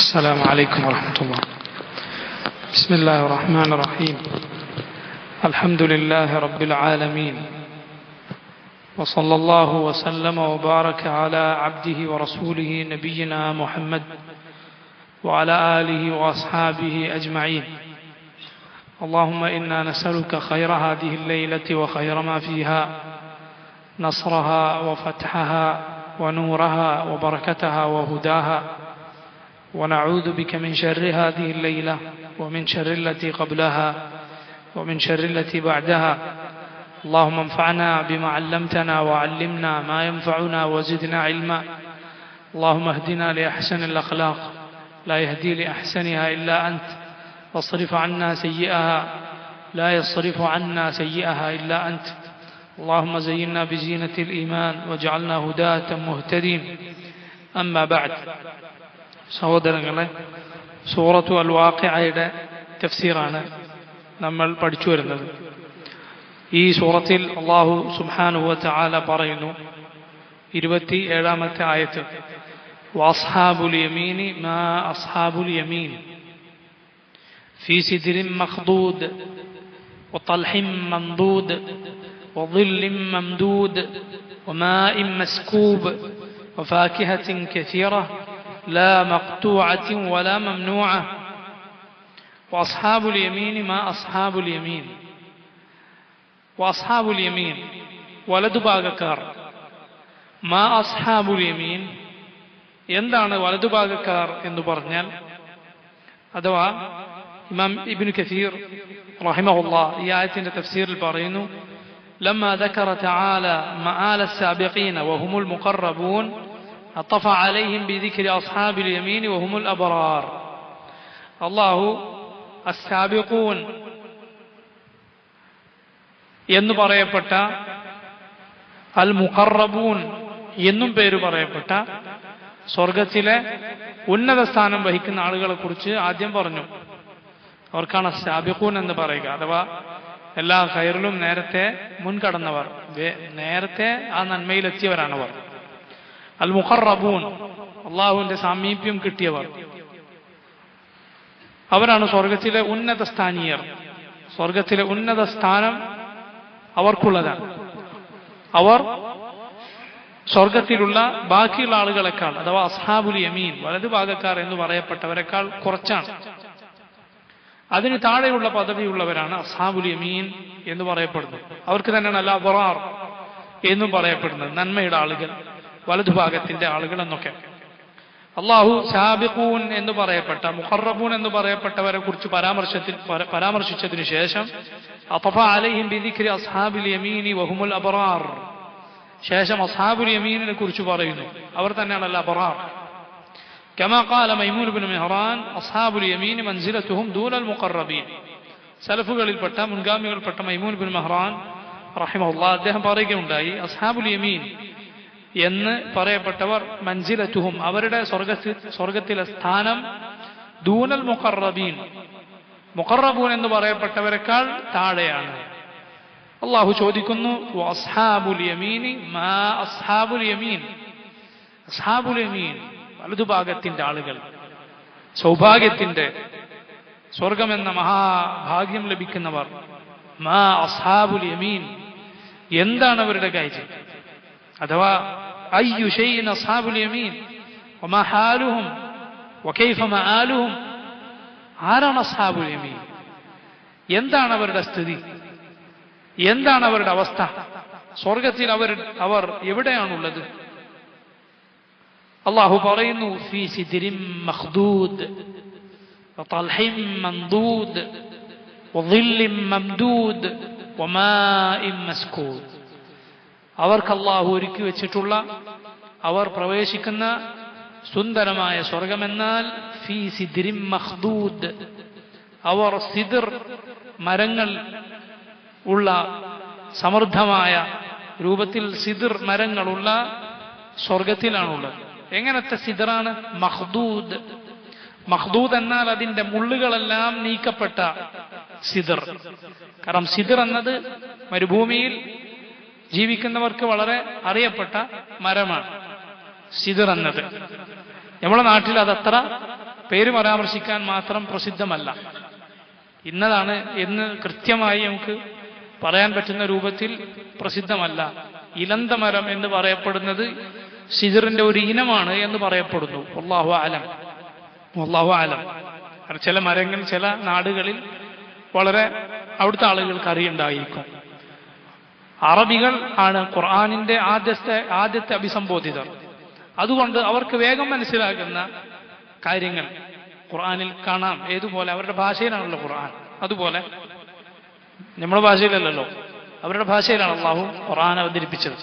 السلام عليكم ورحمة الله. بسم الله الرحمن الرحيم. الحمد لله رب العالمين، وصلى الله وسلم وبارك على عبده ورسوله نبينا محمد وعلى آله وأصحابه أجمعين. اللهم إنا نسألك خير هذه الليلة وخير ما فيها، نصرها وفتحها ونورها وبركتها وهداها، ونعوذ بك من شر هذه الليلة ومن شر التي قبلها ومن شر التي بعدها. اللهم انفعنا بما علمتنا وعلمنا ما ينفعنا وزدنا علما. اللهم اهدنا لأحسن الأخلاق، لا يهدي لأحسنها إلا أنت، واصرف عنا سيئها، لا يصرف عنا سيئها إلا أنت. اللهم زينا بزينة الإيمان واجعلنا هداة مهتدين. أما بعد. സഹോദരങ്ങളെ, സൂറത്തു അൽ വാഖിഅയുടെ തഫ്സീറാണ് നമ്മൾ പഠിച്ചു വരുന്നത്. ഈ സൂറത്തിൽ അല്ലാഹു സുബ്ഹാനഹു വ തആല പറയുന്നു, 27-ാമത്തെ ആയത്ത്, വഅസ്ഹാബുൽ യമീനി മാ അസ്ഹാബുൽ യമീൻ ഫീ സിദ്രിൻ മഖ്ദൂദ് വതൽഹിൻ മംദൂദ് വظില്ലിൻ മംദൂദ് വമാഇൻ മസ്കൂബ് വഫാകിഹത്തിൻ കസീറ لا مقطوعة ولا ممنوعة. وأصحاب اليمين ما أصحاب اليمين. وأصحاب اليمين വലതുഭാഗക്കാർ. മാ അസ്ഹാബുൽ യമീൻ, എന്താണ് വലതുഭാഗക്കാർ എന്ന് പറഞ്ഞാൽ, അഥവാ ഇമാം ഇബ്നു കസീർ റഹിമഹുല്ലാഹ് ഈ ആയത്തിന്റെ തഫ്സീറിൽ പറയുന്നു, لما ذكر تعالى مآل السابقين وهم المقربون عطف عليهم بذكر أصحاب اليمين وهم الأبرار. الله السابقون എന്ന് പറയപ്പെട്ട, അൽ മുഖറബൂൻ എന്നും പേര് പറയപ്പെട്ട സ്വർഗത്തിലെ ഉന്നത സ്ഥാനം വഹിക്കുന്ന ആളുകളെ കുറിച്ച് ആദ്യം പറഞ്ഞു. അവർക്കാണ് സാബിഖൂൻ എന്ന് പറയുക, അഥവാ എല്ലാ ഖൈറിലും നേരത്തെ മുൻകടന്നവർ, നേരത്തെ ആ നന്മയിലെത്തിയവരാണവർ. അൽ മുഖറബൂൻ, അള്ളാഹുവിന്റെ സാമീപ്യം കിട്ടിയവർ, അവരാണ് സ്വർഗത്തിലെ ഉന്നത സ്ഥാനീയർ. സ്വർഗത്തിലെ ഉന്നത സ്ഥാനം അവർക്കുള്ളതാണ്. അവർ സ്വർഗത്തിലുള്ള ബാക്കിയുള്ള ആളുകളെക്കാൾ, അഥവാ അസ്ഹാബുൽ യമീൻ വലതുഭാഗക്കാർ എന്ന് പറയപ്പെട്ടവരെക്കാൾ കുറച്ചാണ്. അതിന് താഴെയുള്ള പദവിയുള്ളവരാണ് അസ്ഹാബുൽ യമീൻ എന്ന് പറയപ്പെടുന്നത്. അവർക്ക് തന്നെയാണ് അൽ അബ്റാർ എന്നും പറയപ്പെടുന്നത്, നന്മയുടെ ആളുകൾ, വലതുഭാഗത്തിന്റെ ആളുകൾ എന്നൊക്കെ. അള്ളാഹു സാബിഖൂൻ എന്ന് പറയപ്പെട്ട, മുഖറബൂൻ എന്ന് പറയപ്പെട്ടവരെ കുറിച്ച് പരാമർശിച്ചതിനു ശേഷം അത്ഫ അലൈഹിം ബിദിക്രി അസ്ഹാബിൽ യമീനി വഹുമുൽ അബ്റാർ, ശേഷം അസ്ഹാബുൽ യമീനിനെ കുറിച്ച് പറയുന്നു, അവർ തന്നെയാണ് അൽ അബ്റാർ. കമാ ഖാല മൈമൂൻ ഇബ്നു മെഹ്റാൻ അസ്ഹാബുൽ യമീൻ മൻസിലതുഹും ദൂനൽ മുഖറബീൻ. സലഫുകളിൽപ്പെട്ട, മുൻഗാമികളിൽപ്പെട്ട മൈമൂൻ ഇബ്നു മെഹ്റാൻ റഹിമഹുല്ലാഹ് അദ്ദേഹം പറയുകയുണ്ടായി, അസ്ഹാബുൽ യമീൻ എന്ന് പറയപ്പെട്ടവർ മൻസിലതുഹും അവരുടെ സ്വർഗത്തിലെ സ്ഥാനം ദൂനൽ മുഖറബീൻ മുഖറബൂൻ എന്ന് പറയപ്പെട്ടവരെക്കാൾ താഴെയാണ്. അള്ളാഹു ചോദിക്കുന്നു, വഅസ്ഹാബുൽ യമീനി മാ അസ്ഹാബുൽ യമീൻ. അസ്ഹാബുൽ യമീൻ വലതുഭാഗത്തിന്റെ ആളുകൾ, സൗഭാഗ്യത്തിന്റെ, സ്വർഗമെന്ന മഹാഭാഗ്യം ലഭിക്കുന്നവർ. മാ അസ്ഹാബുൽ യമീൻ, എന്താണ് അവരുടെ കാര്യം, അഥവാ അയ്യു ഷൈഇൻ അസ്ഹാബുൽ യമീൻ വമാ ഹാലുഹും വകൈഫ മആലുഹും. ആരാണ് അസ്ഹാബുൽ യമീൻ, എന്താണ് അവരുടെ സ്ഥിതി, എന്താണ് അവരുടെ അവസ്ഥ, സ്വർഗത്തിൽ അവർ എവിടെയാണുള്ളത്? അല്ലാഹു പറയുന്നു, ഫീ സിദ്രിൻ മഖ്ദൂദ് വതൽഹിൻ മംദൂദ് വظില്ലിൻ മംദൂദ് വമാഇൻ മസ്കൂബ്. അവർക്ക് അല്ലാഹു ഒരുക്കി വെച്ചിട്ടുള്ള, അവർ പ്രവേശിക്കുന്ന സുന്ദരമായ സ്വർഗമെന്നാൽ ഫീ സിദ്രിൻ മഖ്ദൂദ്, അവർ സിദ്ർ മരങ്ങൾ ഉള്ള, സമൃദ്ധമായ രൂപത്തിൽ സിദ്ർ മരങ്ങളുള്ള സ്വർഗത്തിലാണുള്ളത്. എങ്ങനത്തെ സിദ്റാണ്? മഖ്ദൂദ്. മഖ്ദൂദ് എന്നാൽ അതിന്റെ മുള്ളുകളെല്ലാം നീക്കപ്പെട്ട സിദ്ർ. കാരണം സിദ്ർ എന്നത് മരുഭൂമിയിൽ ജീവിക്കുന്നവർക്ക് വളരെ അറിയപ്പെട്ട മരമാണ് സിദ്ർ എന്നത്. നമ്മുടെ നാട്ടിൽ അതത്ര പേര് പരാമർശിക്കാൻ മാത്രം പ്രസിദ്ധമല്ല. ഇന്നതാണ് എന്ന് കൃത്യമായി നമുക്ക് പറയാൻ പറ്റുന്ന രൂപത്തിൽ പ്രസിദ്ധമല്ല. ഇലന്തമരം എന്ന് പറയപ്പെടുന്നത് സിദറിന്റെ ഒരു ഇനമാണ് എന്ന് പറയപ്പെടുന്നു. വല്ലാഹു അലം, വല്ലാഹു അലം. ചില മരങ്ങൾ ചില നാടുകളിൽ വളരെ അവിടുത്തെ ആളുകൾക്ക് അറിയുണ്ടായിരിക്കും. അറബികൾ ആണ് ഖുർആനിന്റെ ആദ്യത്തെ അഭിസംബോധിതർ. അതുകൊണ്ട് അവർക്ക് വേഗം മനസ്സിലാകുന്ന കാര്യങ്ങൾ ഖുർആനിൽ കാണാം. ഏതുപോലെ അവരുടെ ഭാഷയിലാണല്ലോ ഖുർആൻ, അതുപോലെ നമ്മുടെ ഭാഷയിലല്ലല്ലോ, അവരുടെ ഭാഷയിലാണ് അല്ലാഹു ഖുർആൻ അവതരിപ്പിച്ചത്.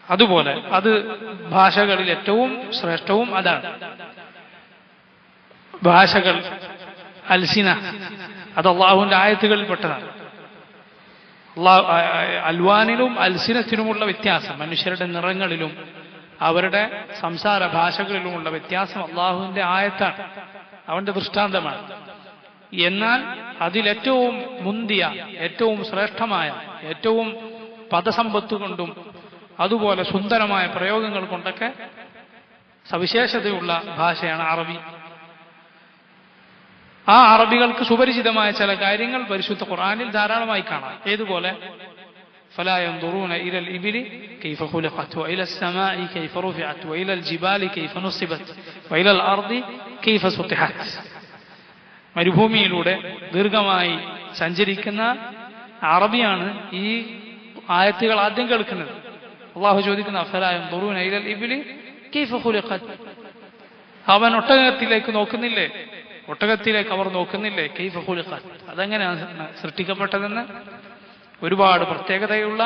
അതുപോലെ അത് ഭാഷകളിൽ ഏറ്റവും ശ്രേഷ്ഠവും അതാണ്. ഭാഷകൾ അൽസിന അത് അള്ളാഹുവിന്റെ ആയത്തുകളിൽപ്പെട്ടതാണ്. അൽവാനിലും അൽസിനത്തിനുമുള്ള വ്യത്യാസം, മനുഷ്യരുടെ നിറങ്ങളിലും അവരുടെ സംസാര ഭാഷകളിലുമുള്ള വ്യത്യാസം അള്ളാഹുവിന്റെ ആയത്താണ്, അവന്റെ ദൃഷ്ടാന്തമാണ്. എന്നാൽ അതിലേറ്റവും മുന്തിയ, ഏറ്റവും ശ്രേഷ്ഠമായ, ഏറ്റവും പദസമ്പത്ത് കൊണ്ടും അതുപോലെ സുന്ദരമായ പ്രയോഗങ്ങൾ കൊണ്ടൊക്കെ സവിശേഷതയുള്ള ഭാഷയാണ് അറബി. ആ അറബികൾക്ക് സുപരിചിതമായ ചില കാര്യങ്ങൾ പരിശുദ്ധ ഖുർആനിൽ ധാരാളമായി കാണാം. ഏതുപോലെ فلا ينظرون إلى الإبل كيف خلقت وإلى السماء كيف رفعت وإلى الجبال كيف نصبت وإلى الأرض كيف سطحت. മരുഭൂമിയിലൂടെ ദീർഘമായി സഞ്ചരിക്കുന്ന അറബിയാണ് ഈ ആയത്തുകൾ ആദ്യം കേൾക്കുന്നത്. അള്ളാഹു ചോദിക്കുന്ന فلا ينظرون إلى الإبل كيف خلقت, അവൻ ഒട്ടകത്തിലേക്ക് നോക്കുന്നില്ലേ, ഒട്ടകത്തിലേക്ക് അവർ നോക്കുന്നില്ലേ? കൈഫ ഖുലിഖത്, അതെങ്ങനെയാണ് സൃഷ്ടിക്കപ്പെട്ടതെന്ന്. ഒരുപാട് പ്രത്യേകതയുള്ള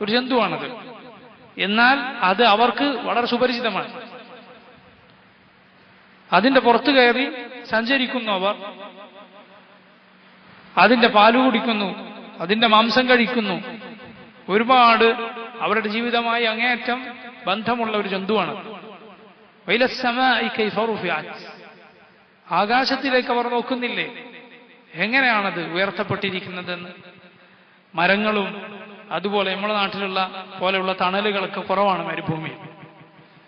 ഒരു ജന്തുവാണത്. എന്നാൽ അത് അവർക്ക് വളരെ സുപരിചിതമാണ്. അതിന്റെ പുറത്തു കയറി സഞ്ചരിക്കുന്നു അവർ, അതിന്റെ പാല് കുടിക്കുന്നു, അതിന്റെ മാംസം കഴിക്കുന്നു. ഒരുപാട് അവരുടെ ജീവിതമായി അങ്ങേയറ്റം ബന്ധമുള്ള ഒരു ജന്തുവാണ്. വൈലസ്സമാഇ കൈഫ റുഫിഅത്, ആകാശത്തിലേക്ക് അവർ നോക്കുന്നില്ലേ, എങ്ങനെയാണത് ഉയർത്തപ്പെട്ടിരിക്കുന്നതെന്ന്. മരങ്ങളും അതുപോലെ നമ്മുടെ നാട്ടിലുള്ള പോലെയുള്ള തണലുകളൊക്കെ കുറവാണ് മരുഭൂമിയിൽ.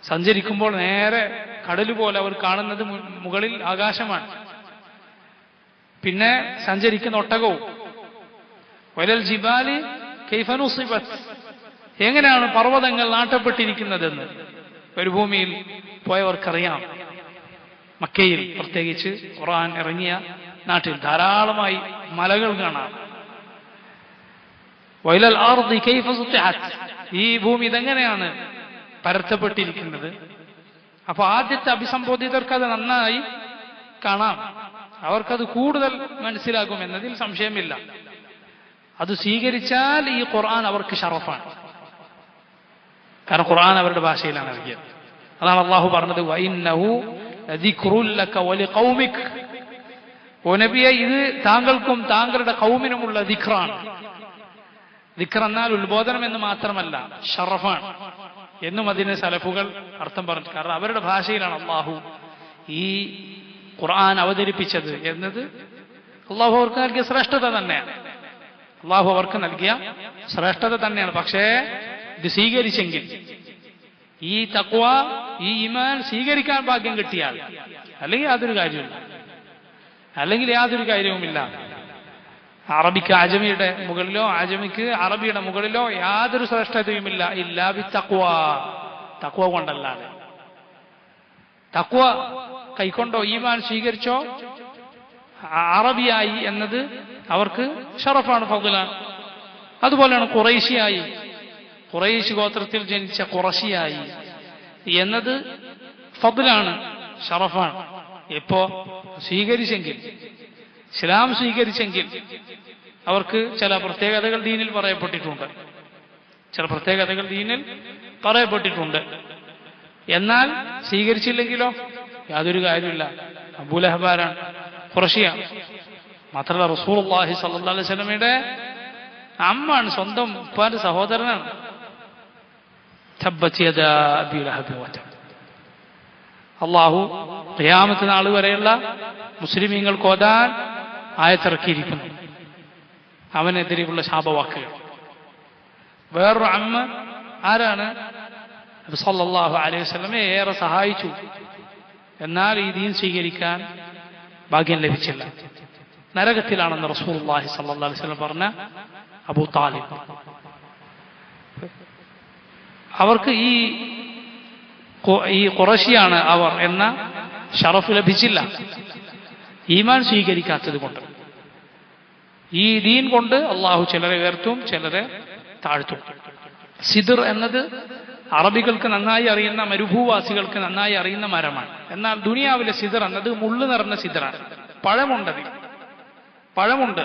സഞ്ചരിക്കുമ്പോൾ നേരെ കടൽ പോലെ അവർ കാണുന്നത് മുകളിൽ ആകാശമാണ്. പിന്നെ സഞ്ചരിക്കുന്ന ഒട്ടകവും. വലൽ ജിബാലി കൈഫ നുസിബത്, എങ്ങനെയാണ് പർവ്വതങ്ങൾ നാട്ടപ്പെട്ടിരിക്കുന്നതെന്ന് മരുഭൂമിയിൽ പോയവർക്കറിയാം. മക്കയിൽ പ്രത്യേകിച്ച് ഖുർആൻ ഇറങ്ങിയ നാട്ടിൽ ധാരാളമായി മലകൾ കാണാം. വൈലൽ അർദി കൈഫ സുത്തിഹത്, ഈ ഭൂമി ഇതെങ്ങനെയാണ് പരത്തപ്പെട്ടിരിക്കുന്നത്. അപ്പൊ ആദ്യത്തെ അഭിസംബോധിതർക്ക് അത് നന്നായി കാണാം, അവർക്കത് കൂടുതൽ മനസ്സിലാകും എന്നതിൽ സംശയമില്ല. അത് സ്വീകരിച്ചാൽ ഈ ഖുർആൻ അവർക്ക് ഷറഫാണ്. കാരണം ഖുർആൻ അവരുടെ ഭാഷയിലാണ് ഇറങ്ങിയത്. അതാണ് അള്ളാഹു പറഞ്ഞത് വഇന്നഹു ലദിക്റുൻ ലക വലിഖൗമിക്, ഓ നബിയെ ഇത് താങ്കൾക്കും താങ്കളുടെ ഖൗമിനുമുള്ള ദിക്റാണ്. ദിക്ർ എന്നാൽ ഉത്ബോധനം എന്ന് മാത്രമല്ല, ഷറഫാണ് എന്നും അതിന് സലഫുകൾ അർത്ഥം പറഞ്ഞു. കാരണം അവരുടെ ഭാഷയിലാണ് അള്ളാഹു ഈ ഖുർആൻ അവതരിപ്പിച്ചത് എന്നത് അള്ളാഹു അവർക്ക് നൽകിയ ശ്രേഷ്ഠത തന്നെയാണ്. അള്ളാഹു അവർക്ക് നൽകിയ ശ്രേഷ്ഠത തന്നെയാണ്. പക്ഷേ ഇത് സ്വീകരിച്ചെങ്കിൽ, ഈ തഖ്വ, ഈ ഈമാൻ സ്വീകരിക്കാൻ ഭാഗ്യം കിട്ടിയാൽ, അല്ലെങ്കിൽ യാതൊരു കാര്യമില്ല, അല്ലെങ്കിൽ യാതൊരു കാര്യവുമില്ല. അറബിക്ക് ആജമിയുടെ മുകളിലോ ആജമിക്ക് അറബിയുടെ മുകളിലോ യാതൊരു ശ്രേഷ്ഠതയുമില്ല. ഇല്ലാ ബി തഖ്വ, തഖ്വ കൊണ്ടല്ലാതെ. തഖ്വ കൈക്കൊണ്ടോ ഈമാൻ സ്വീകരിച്ചോ അറബിയായി എന്നത് അവർക്ക് ഷറഫാണ്, ഫദ്ലാണ്. അതുപോലെയാണ് ഖുറൈശിയായി, ഖുറൈശ് ഗോത്രത്തിൽ ജനിച്ച ഖുറശിയായി എന്നത് ഫദ്ലാണ്, ഷറഫാണ്. എപ്പോ സ്വീകരിച്ചെങ്കിൽ, ഇസ്ലാം സ്വീകരിച്ചെങ്കിൽ അവർക്ക് ചില പ്രത്യേകതകൾ ദീനിൽ പറയപ്പെട്ടിട്ടുണ്ട്, ചില പ്രത്യേകതകൾ ദീനിൽ പറയപ്പെട്ടിട്ടുണ്ട്. എന്നാൽ സ്വീകരിച്ചില്ലെങ്കിലോ യാതൊരു കാര്യമില്ല. അബൂലഹബാരാണ്, ഖുറശിയാണ്. മാത്രമല്ല റസൂലുള്ളാഹി സ്വല്ലല്ലാഹു അലൈഹി വസല്ലമയുടെ അമ്മാണ്, സ്വന്തം ഉപ്പാന്റെ സഹോദരനാണ്. തബ്ബത് യദാ അബീ ലഹബ് വതബ്. അള്ളാഹു ഖിയാമത്ത് നാൾ വരെയുള്ള മുസ്ലിമീങ്ങൾക്ക് ഓതാൻ ആയത്തിറക്കിയിരിക്കുന്നു അവനെതിരെയുള്ള ശാപവാക്കുകൾ. വേറൊരു അമ്മ ആരാണ്? നബി സല്ലല്ലാഹു അലൈഹി വസല്ലമയെ ഏറെ സഹായിച്ചു. എന്നാൽ ഈ ദീൻ സ്വീകരിക്കാൻ ഭാഗ്യം ലഭിച്ചില്ല. നരകത്തിലാണെന്ന് റസൂലുള്ളാഹി സ്വല്ലല്ലാഹു അലൈഹി വസല്ലം പറഞ്ഞ അബൂ താലിബ്. അവർക്ക് ഈ ഖുറൈശിയാണ് അവർ എന്ന ഷറഫ് ലഭിച്ചില്ല ഈമാൻ സ്വീകരിക്കാത്തത് കൊണ്ട്. ഈ ദീൻ കൊണ്ട് അള്ളാഹു ചിലരെ ഉയർത്തും, ചിലരെ താഴ്ത്തും. സിദ്ർ എന്നത് അറബികൾക്ക് നന്നായി അറിയുന്ന, മരുഭൂവാസികൾക്ക് നന്നായി അറിയുന്ന മരമാണ്. എന്നാൽ ദുനിയാവിലെ സിദ്ർ എന്നത് മുള്ളു നിറഞ്ഞ സിദ്റാണ്. പഴമുണ്ട്,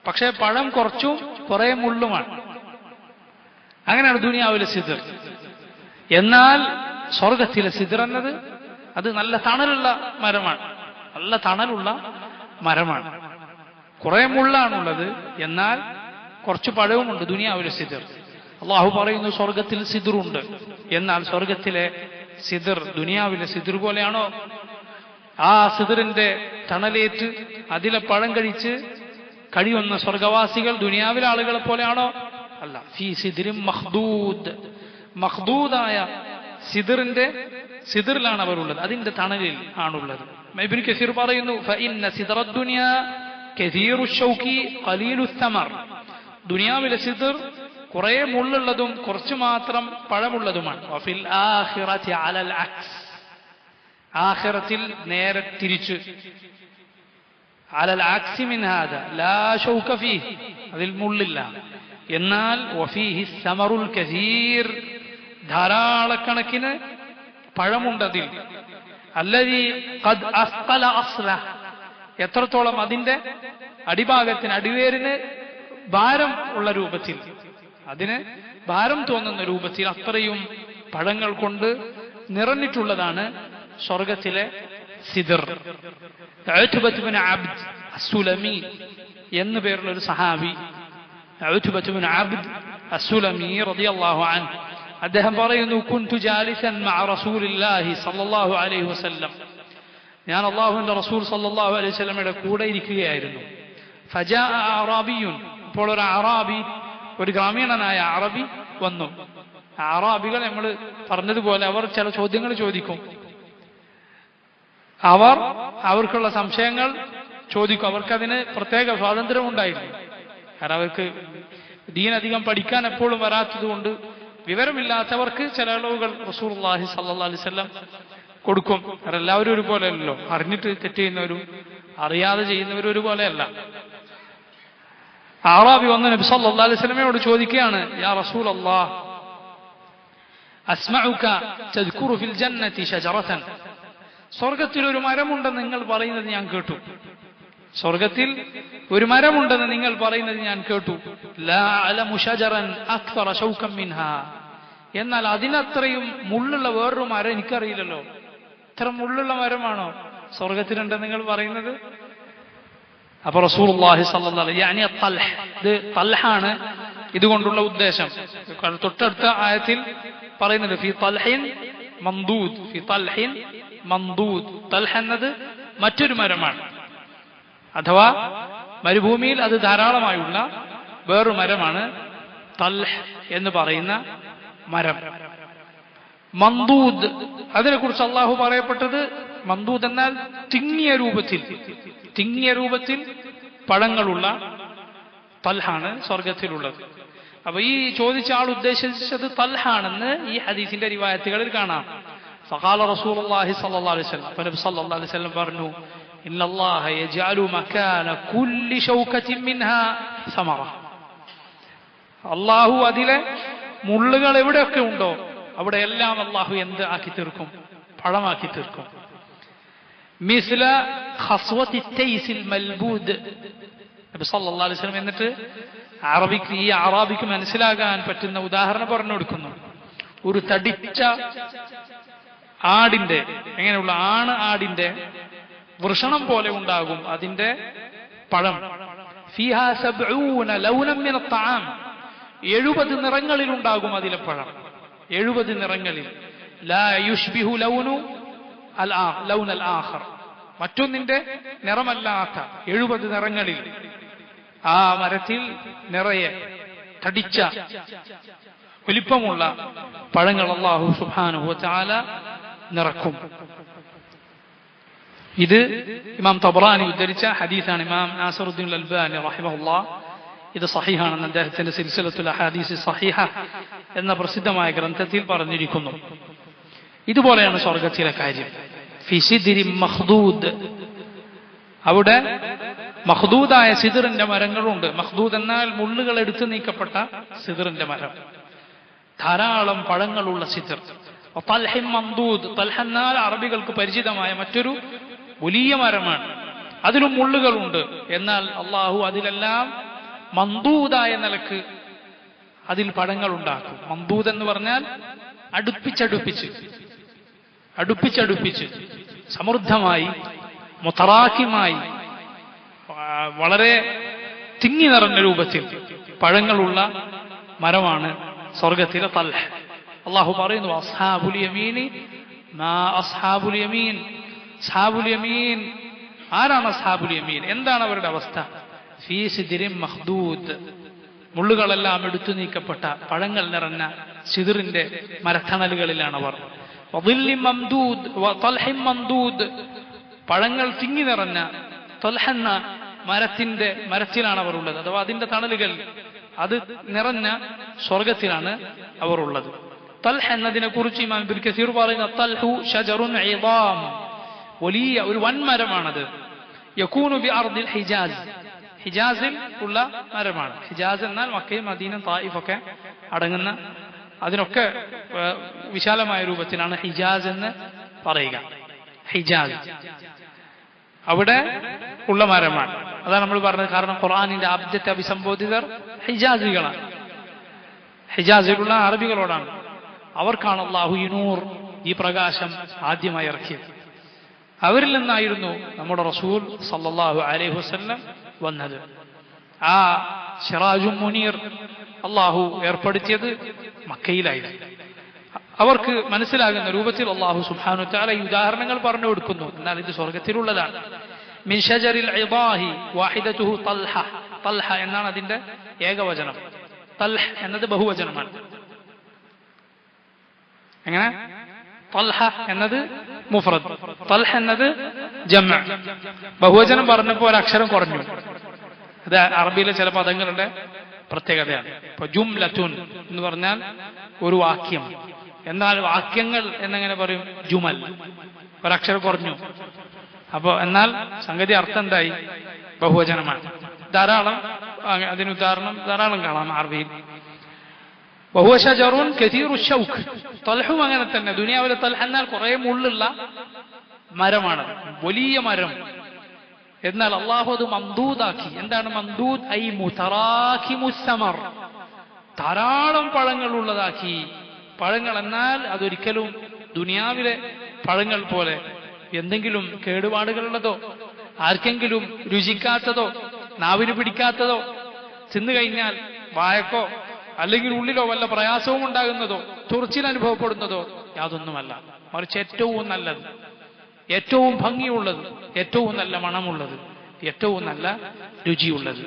പക്ഷേ പഴം കുറച്ചും കുറെ മുള്ളുമാണ്. അങ്ങനെയാണ് ദുനിയാവിലെ സിദ്ർ. എന്നാൽ സ്വർഗത്തിലെ സിദ്ർ എന്നത് അത് നല്ല തണലുള്ള മരമാണ്. കുറെ മുള്ളാണുള്ളത്, എന്നാൽ കുറച്ച് പഴവുമുണ്ട് ദുനിയാവിലെ സിദ്ർ. അള്ളാഹു പറയുന്നു സ്വർഗത്തിൽ സിദ്റുണ്ട്. എന്നാൽ സ്വർഗത്തിലെ സിദ്ർ ദുനിയാവിലെ സിദ്ർ പോലെയാണോ? ആ സിദ്റിന്റെ തണലേറ്റ് അതിലെ പഴം കഴിച്ച് കഴിയുന്ന സ്വർഗവാസികൾ ദുനിയാവിലെ ആളുകളെ പോലെയാണോ? അല്ല. ഫീ സിദ്റിൻ മഖ്ദൂദായ സിദ്റിലാണ് അവരുള്ളത്, അതിന്റെ തണലിൽ ആണുള്ളത്. ഇബ്നു കസീർ പറയുന്നു ഫഇന്ന സിദ്റദ് ദുനിയ കസീറു ശൗകി ഖലീലു സമർ. ദുനിയാവിലെ സിദ്ർ കുറെ മുള്ളുള്ളതും കുറച്ചു മാത്രം പഴമുള്ളതുമാണ്. വഫിൽ ആഖിറതി അലൽ അക്സ്. ആഖിറത്തിൽ നേരെ തിരിച്ച് അലൽ അക്സി മിൻ ഹാദാ ലാ ശൗക ഫീഹി, അതിൽ മുള്ളില്ല. എന്നാൽ വഫീഹി സമറുൽ കസീർ, ധാരാളക്കണക്കിന് പഴമുണ്ടതിൽ. അല്ലദീ ഖദ് അസ്ഖല അസ്ല, എത്രത്തോളം അതിന്റെ അടിഭാഗത്തിന് അടിവേരിന് ഭാരം ഉള്ള രൂപത്തിൽ, അതിന് ഭാരം തോന്നുന്ന രൂപത്തിൽ അത്രയും പഴങ്ങൾ കൊണ്ട് നിറഞ്ഞിട്ടുള്ളതാണ് സ്വർഗത്തിലെ സിദ്ർ. ഉത്ബത്ത് ഇബ്നു അബ്ദ് അസ്സുലമി എന്നു പേരുള്ള ഒരു സഹാബി, ഉത്ബത്ത് ഇബ്നു അബ്ദ് അസ്സുലമി റളിയല്ലാഹു അൻഹു, അദ്ദേഹം പറയുന്നു കുൻതു ജാലിസൻ മഅ റസൂലില്ലാഹി സ്വല്ലല്ലാഹു അലൈഹി വസല്ലം, ഞാൻ അല്ലാഹുവിന്റെ റസൂൽ സ്വല്ലല്ലാഹു അലൈഹി വസല്ലമയുടെ കൂടെ ഇരിക്കുകയായിരുന്നു. ഫജാഅ അറാബിയുൻ, അപ്പോൾ ഒരു അറാബി, ഒരു ഗ്രാമീണനായ അറബി വന്നു. അറാബികൾ നമ്മൾ പറഞ്ഞതുപോലെ അവർ ചില ചോദ്യങ്ങൾ ചോദിക്കും, അവർക്കുള്ള സംശയങ്ങൾ ചോദിക്കും. അവർക്കതിന് പ്രത്യേക സ്വാതന്ത്ര്യമുണ്ടായിരുന്നു. കാരണം അവർക്ക് ദീനധികം പഠിക്കാൻ എപ്പോഴും വരാത്തതുകൊണ്ട് വിവരമില്ലാത്തവർക്ക് ചില അളവുകൾ റസൂലുള്ളാഹി സ്വല്ലല്ലാഹു അലൈഹി വസല്ലം കൊടുക്കും. കാരണം എല്ലാവരും ഒരുപോലെ അല്ലല്ലോ, അറിഞ്ഞിട്ട് തെറ്റ് ചെയ്യുന്നവരും അറിയാതെ ചെയ്യുന്നവരും ഒരുപോലെയല്ല. അറാബി വന്ന് നബി സല്ലല്ലാഹു അലൈഹി വസല്ലമയോട് ചോദിക്കുകയാണ്, യാ റസൂലല്ലാഹ് അസ്മഉക തദ്കുറു ഫിൽ ജന്നതി ഷജറതൻ, സ്വർഗത്തിൽ ഒരു മരമുണ്ടെന്ന് നിങ്ങൾ പറയുന്നത് ഞാൻ കേട്ടു. സ്വർഗത്തിൽ ഒരു മരമുണ്ടെന്ന് നിങ്ങൾ പറയുന്നത് ഞാൻ കേട്ടു. ലാ അലമു ഷജറൻ അക്തറ ശൗകം മിൻഹാ, എന്നാൽ അതിനത്രയും മുള്ളുള്ള വേറൊരു മരം എനിക്കറിയില്ലല്ലോ. ഇത്ര മുള്ളുള്ള മരമാണോ സ്വർഗത്തിലുണ്ടെന്ന് നിങ്ങൾ പറയുന്നത്? അപ്പൊ റസൂലുള്ളാഹി സ്വല്ലല്ലാഹു അലൈഹി യാനി തൽഹ്, ഇത് തൽഹാണ് ഇതുകൊണ്ടുള്ള ഉദ്ദേശം. തൊട്ടടുത്ത ആയത്തിൽ പറയുന്നുണ്ട് ഫി തൽഹിൻ മംദൂദ്, ഫി തൽഹിൻ മംദൂദ്. തൽഹ് എന്നത് മറ്റൊരു മരമാണ്, അഥവാ മരുഭൂമിയിൽ അത് ധാരാളമായുള്ള വേറൊരു മരമാണ് തൽഹ് എന്ന് പറയുന്ന മരം. മംദൂദ്, അതിനെക്കുറിച്ച് അള്ളാഹു പറയപ്പെട്ടത് മംദൂദ് എന്നാൽ തിങ്ങിയ രൂപത്തിൽ പഴങ്ങളുള്ള തൽഹാണ് സ്വർഗത്തിലുള്ളത്. അപ്പൊ ഈ ചോദിച്ച ആൾ ഉദ്ദേശിച്ചത് തൽഹാണെന്ന് ഈ ഹദീസിന്റെ റിവായത്തുകളിൽ കാണാം. ഫഖാല റസൂലുള്ളാഹി സ്വല്ലല്ലാഹു അലൈഹി വസല്ലം, നബി സ്വല്ലല്ലാഹു അലൈഹി വസല്ലം പറഞ്ഞു, ഇന്നല്ലാഹ യജഅലു മകാന കുല്ലി ശൗകത്തിൻ മിൻഹാ സമറ, അല്ലാഹു അതിലെ മുള്ളുകൾ എവിടെയൊക്കെ ഉണ്ടോ അവിടെ എല്ലാം അല്ലാഹു എന്ത് ആക്കി തീർക്കും? പഴമാക്കി തീർക്കും. മിസ്ല ഖസ്വതി തൈസിൽ മൽബൂദ്, നബി സല്ലല്ലാഹു അലൈഹി വസല്ലം എന്നിട്ട് ഈ അറാബിക്ക് മനസ്സിലാകാൻ പറ്റുന്ന ഉദാഹരണം പറഞ്ഞു കൊടുക്കുന്നു. ഒരു തടിച്ച ആടിന്റെ, എങ്ങനെയുള്ള ആടിന്റെ വൃഷണം പോലെ ഉണ്ടാകും അതിന്റെ പഴം. ഫീഹാ 70 ലൗനം മിന തആം, 70 നിറങ്ങളിൽ ഉണ്ടാകും അതിലെ പഴം. 70 നിറങ്ങളിൽ. ലാ യുഷ്ബിഹു ലൗനു ലൗന അൽ ആഖർ, മറ്റൊന്നിന്റെ നിറമല്ലാത്ത 70 നിറങ്ങളിൽ ആ മരത്തിൽ നിറയെ തടിച്ച വലിപ്പമുള്ള പഴങ്ങൾ അല്ലാഹു സുബ്ഹാനഹു വ തആല നിറക്കും. ഇത് ഇമാം തബറാനി ഉദ്ധരിച്ച ഹദീസാണ്. ഇമാം നാസിറുദ്ദീൻ അൽബാനി റഹിമഹുല്ലാഹ് ഇത് സഹീഹാണെന്ന് അദ്ദേഹത്തിന്റെ സിൽസിലത്തുൽ അഹാദീസ് സഹീഹ എന്ന പ്രസിദ്ധമായ ഗ്രന്ഥത്തിൽ പറഞ്ഞിരിക്കുന്നു. ഇതുപോലെയാണ് സ്വർഗത്തിലെ കാര്യം. ഫി സിദ്രി മഖ്ദൂദ്, അവിടെ മഖ്ദൂദായ സിദ്റിന്റെ മരങ്ങളുണ്ട്. മഖ്ദൂദ് എന്നാൽ മുള്ളുകൾ എടുത്തു നീക്കപ്പെട്ട സിദ്റിന്റെ മരം, ധാരാളം പഴങ്ങളുള്ള സിദ്ർ. തൽഹിൻ മംദൂദ്, തൽഹ എന്നാൽ അറബികൾക്ക് പരിചിതമായ മറ്റൊരു വലിയ മരമാണ്, അതിലും മുള്ളുകളുണ്ട്. എന്നാൽ അള്ളാഹു അതിലെല്ലാം മംദൂദായ നിലക്ക് അതിൽ പഴങ്ങൾ ഉണ്ടാക്കും. മംദൂദ് എന്ന് പറഞ്ഞാൽ അടുപ്പിച്ചടുപ്പിച്ച് സമൃദ്ധമായി മുതറാക്കിമായി വളരെ തിങ്ങി നിറഞ്ഞ രൂപത്തിൽ പഴങ്ങളുള്ള മരമാണ് സ്വർഗത്തിലെ തൽഹ. അള്ളാഹു പറയുന്നു അസ്ഹാബുൽ യമീനി മാ അസ്ഹാബുൽ യമീൻ. അസ്ഹാബുൽ യമീൻ, ആരാണ് അസ്ഹാബുൽ യമീൻ? എന്താണ് അവരുടെ അവസ്ഥ? ഫീ സിദ്രിൻ മഖ്ദൂദ്, മുള്ളുകളെല്ലാം എടുത്തു നീക്കപ്പെട്ട പഴങ്ങൾ നിറഞ്ഞ സിദ്റിന്റെ മരത്തണലുകളിലാണ് അവർ. വദില്ലിൻ മംദൂദ് വതൽഹിൻ മംദൂദ്, പഴങ്ങൾ തിങ്ങി നിറഞ്ഞ തൽഹ എന്ന മരത്തിലാണ് അവർ ഉള്ളത്, അഥവാ അതിന്റെ തണലുകൾ അത് നിറഞ്ഞ സ്വർഗത്തിലാണ് അവർ ഉള്ളത്. തൽഹ എന്നതിനെ കുറിച്ച് ഇമാം ഇബ്നു കസീർ പറയുന്ന തൽഹു ഷജറുൻ ഇദാം, വലിയ ഒരു വൻമരമാണത്. യകൂനു ബി അർദിൽ ഹിജാസ്, ഹിജാസിൽ ഉള്ള മരമാണ്. ഹിജാസ് എന്നാൽ മക്കയും മദീനയും തായിഫ് ഒക്കെ അടങ്ങുന്ന അതിനൊക്കെ വിശാലമായ രൂപത്തിലാണ് ഹിജാസ് എന്ന് പറയുക. ഹിജാസ് അവിടെ ഉള്ള മരമാണ്. അതാണ് നമ്മൾ പറഞ്ഞത്. കാരണം ഖുർആനിന്റെ ആദ്യത്തെ അഭിസംബോധിതർ ഹിജാസികളാണ്, ഹിജാസിലുള്ള അറബികളോടാണ്. അവർക്കാണ് അല്ലാഹു ഈ നൂർ, ഈ പ്രകാശം ആദ്യമായി ഇറക്കിയത്. അവരിൽ നിന്നായിരുന്നു നമ്മുടെ റസൂൽ സല്ലല്ലാഹു അലൈഹി വസല്ലം വന്നത്. ആ സിറാജും മുനീർ അള്ളാഹു ഏർപ്പെടുത്തിയത് മക്കയിലായിരുന്നു. അവർക്ക് മനസ്സിലാകുന്ന രൂപത്തിൽ അള്ളാഹു സുബ്ഹാനഹു വതആല ഈ ഉദാഹരണങ്ങൾ പറഞ്ഞു കൊടുക്കുന്നു. എന്നാൽ ഇത് സ്വർഗത്തിലുള്ളതാണ്. മിൻ ഷജറിൽ ഇദാഹി വാഹിദതുഹു തൽഹ, തൽഹ എന്നാണ് അതിന്റെ ഏകവചനം. തൽഹ എന്നത് ബഹുവചനമാണ്. എങ്ങനെ? തൽഹ എന്നത് മുഫ്രദ്, തൽഹ എന്നത് ജംഅ. ബഹുവചനം പറഞ്ഞപ്പോൾ ഒരു അക്ഷരം കുറഞ്ഞു. അത് അറബിയിലെ ചില പദങ്ങളുടെ പ്രത്യേകതയാണ്. ഇപ്പൊ ജുംലത്തുൻ എന്ന് പറഞ്ഞാൽ ഒരു വാക്യം, എന്നാൽ വാക്യങ്ങൾ എന്നെങ്ങനെ പറയും? ജുമൽ, ഒരക്ഷരം കുറഞ്ഞു. അപ്പോ എന്നാൽ സംഗതി അർത്ഥം എന്തായി? ബഹുവചനമാണ്. ധാരാളം അതിന് ഉദാഹരണം ധാരാളം കാണാം അറബിയിൽ. വഹുവ ഷജറുൻ കസീറു ശൗഖ്, തൽഹും അങ്ങനെ തന്നെ. ദുനിയാവിലെ തൽഹ എന്നാൽ കുറെ മുള്ളുള്ള മരമാണ്, വലിയ മരം. എന്നാൽ അള്ളാഹു അത് മംദൂദാക്കി. എന്താണ് മംദൂദ്? ഐ മുതറാഖിമുസ് സമർ, ധാരാളം പഴങ്ങൾ ഉള്ളതാക്കി. പഴങ്ങൾ എന്നാൽ അതൊരിക്കലും ദുനിയാവിലെ പഴങ്ങൾ പോലെ എന്തെങ്കിലും കേടുപാടുകളുള്ളതോ ആർക്കെങ്കിലും രുചിക്കാത്തതോ നാവിന് പിടിക്കാത്തതോ തിന്നു കഴിഞ്ഞാൽ വായക്കോ അല്ലെങ്കിൽ ഉള്ളിലോ വല്ല പ്രയാസവും ഉണ്ടാകുന്നതോ ചൊറിച്ചിൽ അനുഭവപ്പെടുന്നതോ യാതൊന്നുമല്ല. മറിച്ച് ഏറ്റവും നല്ലത്, ഏറ്റവും ഭംഗിയുള്ളത്, ഏറ്റവും നല്ല മണമുള്ളത്, ഏറ്റവും നല്ല രുചിയുള്ളത്.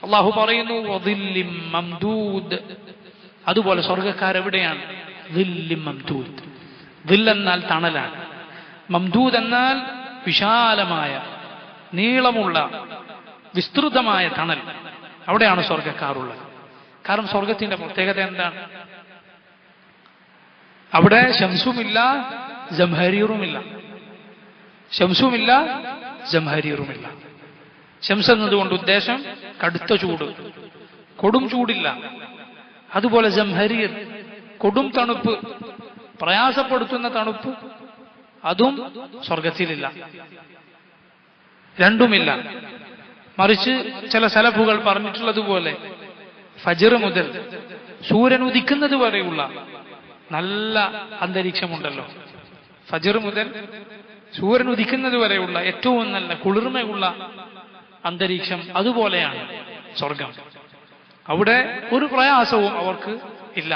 അള്ളാഹു പറയുന്നു വദില്ലിൻ മംദൂദ്. അതുപോലെ സ്വർഗ്ഗക്കാരെവിടെയാണ്? ദില്ലിൻ മംദൂദ്. ദിൽ എന്നാൽ തണലാണ്, മംദൂദ് എന്നാൽ വിശാലമായ നീളമുള്ള വിസ്തൃതമായ തണൽ. അവിടെയാണ് സ്വർഗ്ഗക്കാരുള്ളത്. കാരണം സ്വർഗത്തിന്റെ പ്രത്യേകത എന്താണ്? അവിടെ ശംസുമില്ല, ജംഹരീറുമില്ല. ശംസുമില്ല, ജംഹരീറുമില്ല. ശംസ് എന്നതുകൊണ്ട് ഉദ്ദേശം കടുത്ത ചൂട്, കൊടും ചൂടില്ല. അതുപോലെ ജംഹരീർ, കൊടും തണുപ്പ്, പ്രയാസപ്പെടുത്തുന്ന തണുപ്പ്, അതും സ്വർഗത്തിലില്ല. രണ്ടുമില്ല. മറിച്ച് ചില സലഫുകൾ പറഞ്ഞിട്ടുള്ളതുപോലെ ഫജ്ർ മുതൽ സൂര്യൻ ഉദിക്കുന്നത് വരെയുള്ള നല്ല അന്തരീക്ഷമുണ്ടല്ലോ, ഫജ്ർ മുതൽ സൂര്യൻ ഉദിക്കുന്നത് വരെയുള്ള ഏറ്റവും നല്ല കുളിർമയുള്ള അന്തരീക്ഷം, അതുപോലെയാണ് സ്വർഗം. അവിടെ ഒരു പ്രയാസവും അവർക്ക് ഇല്ല.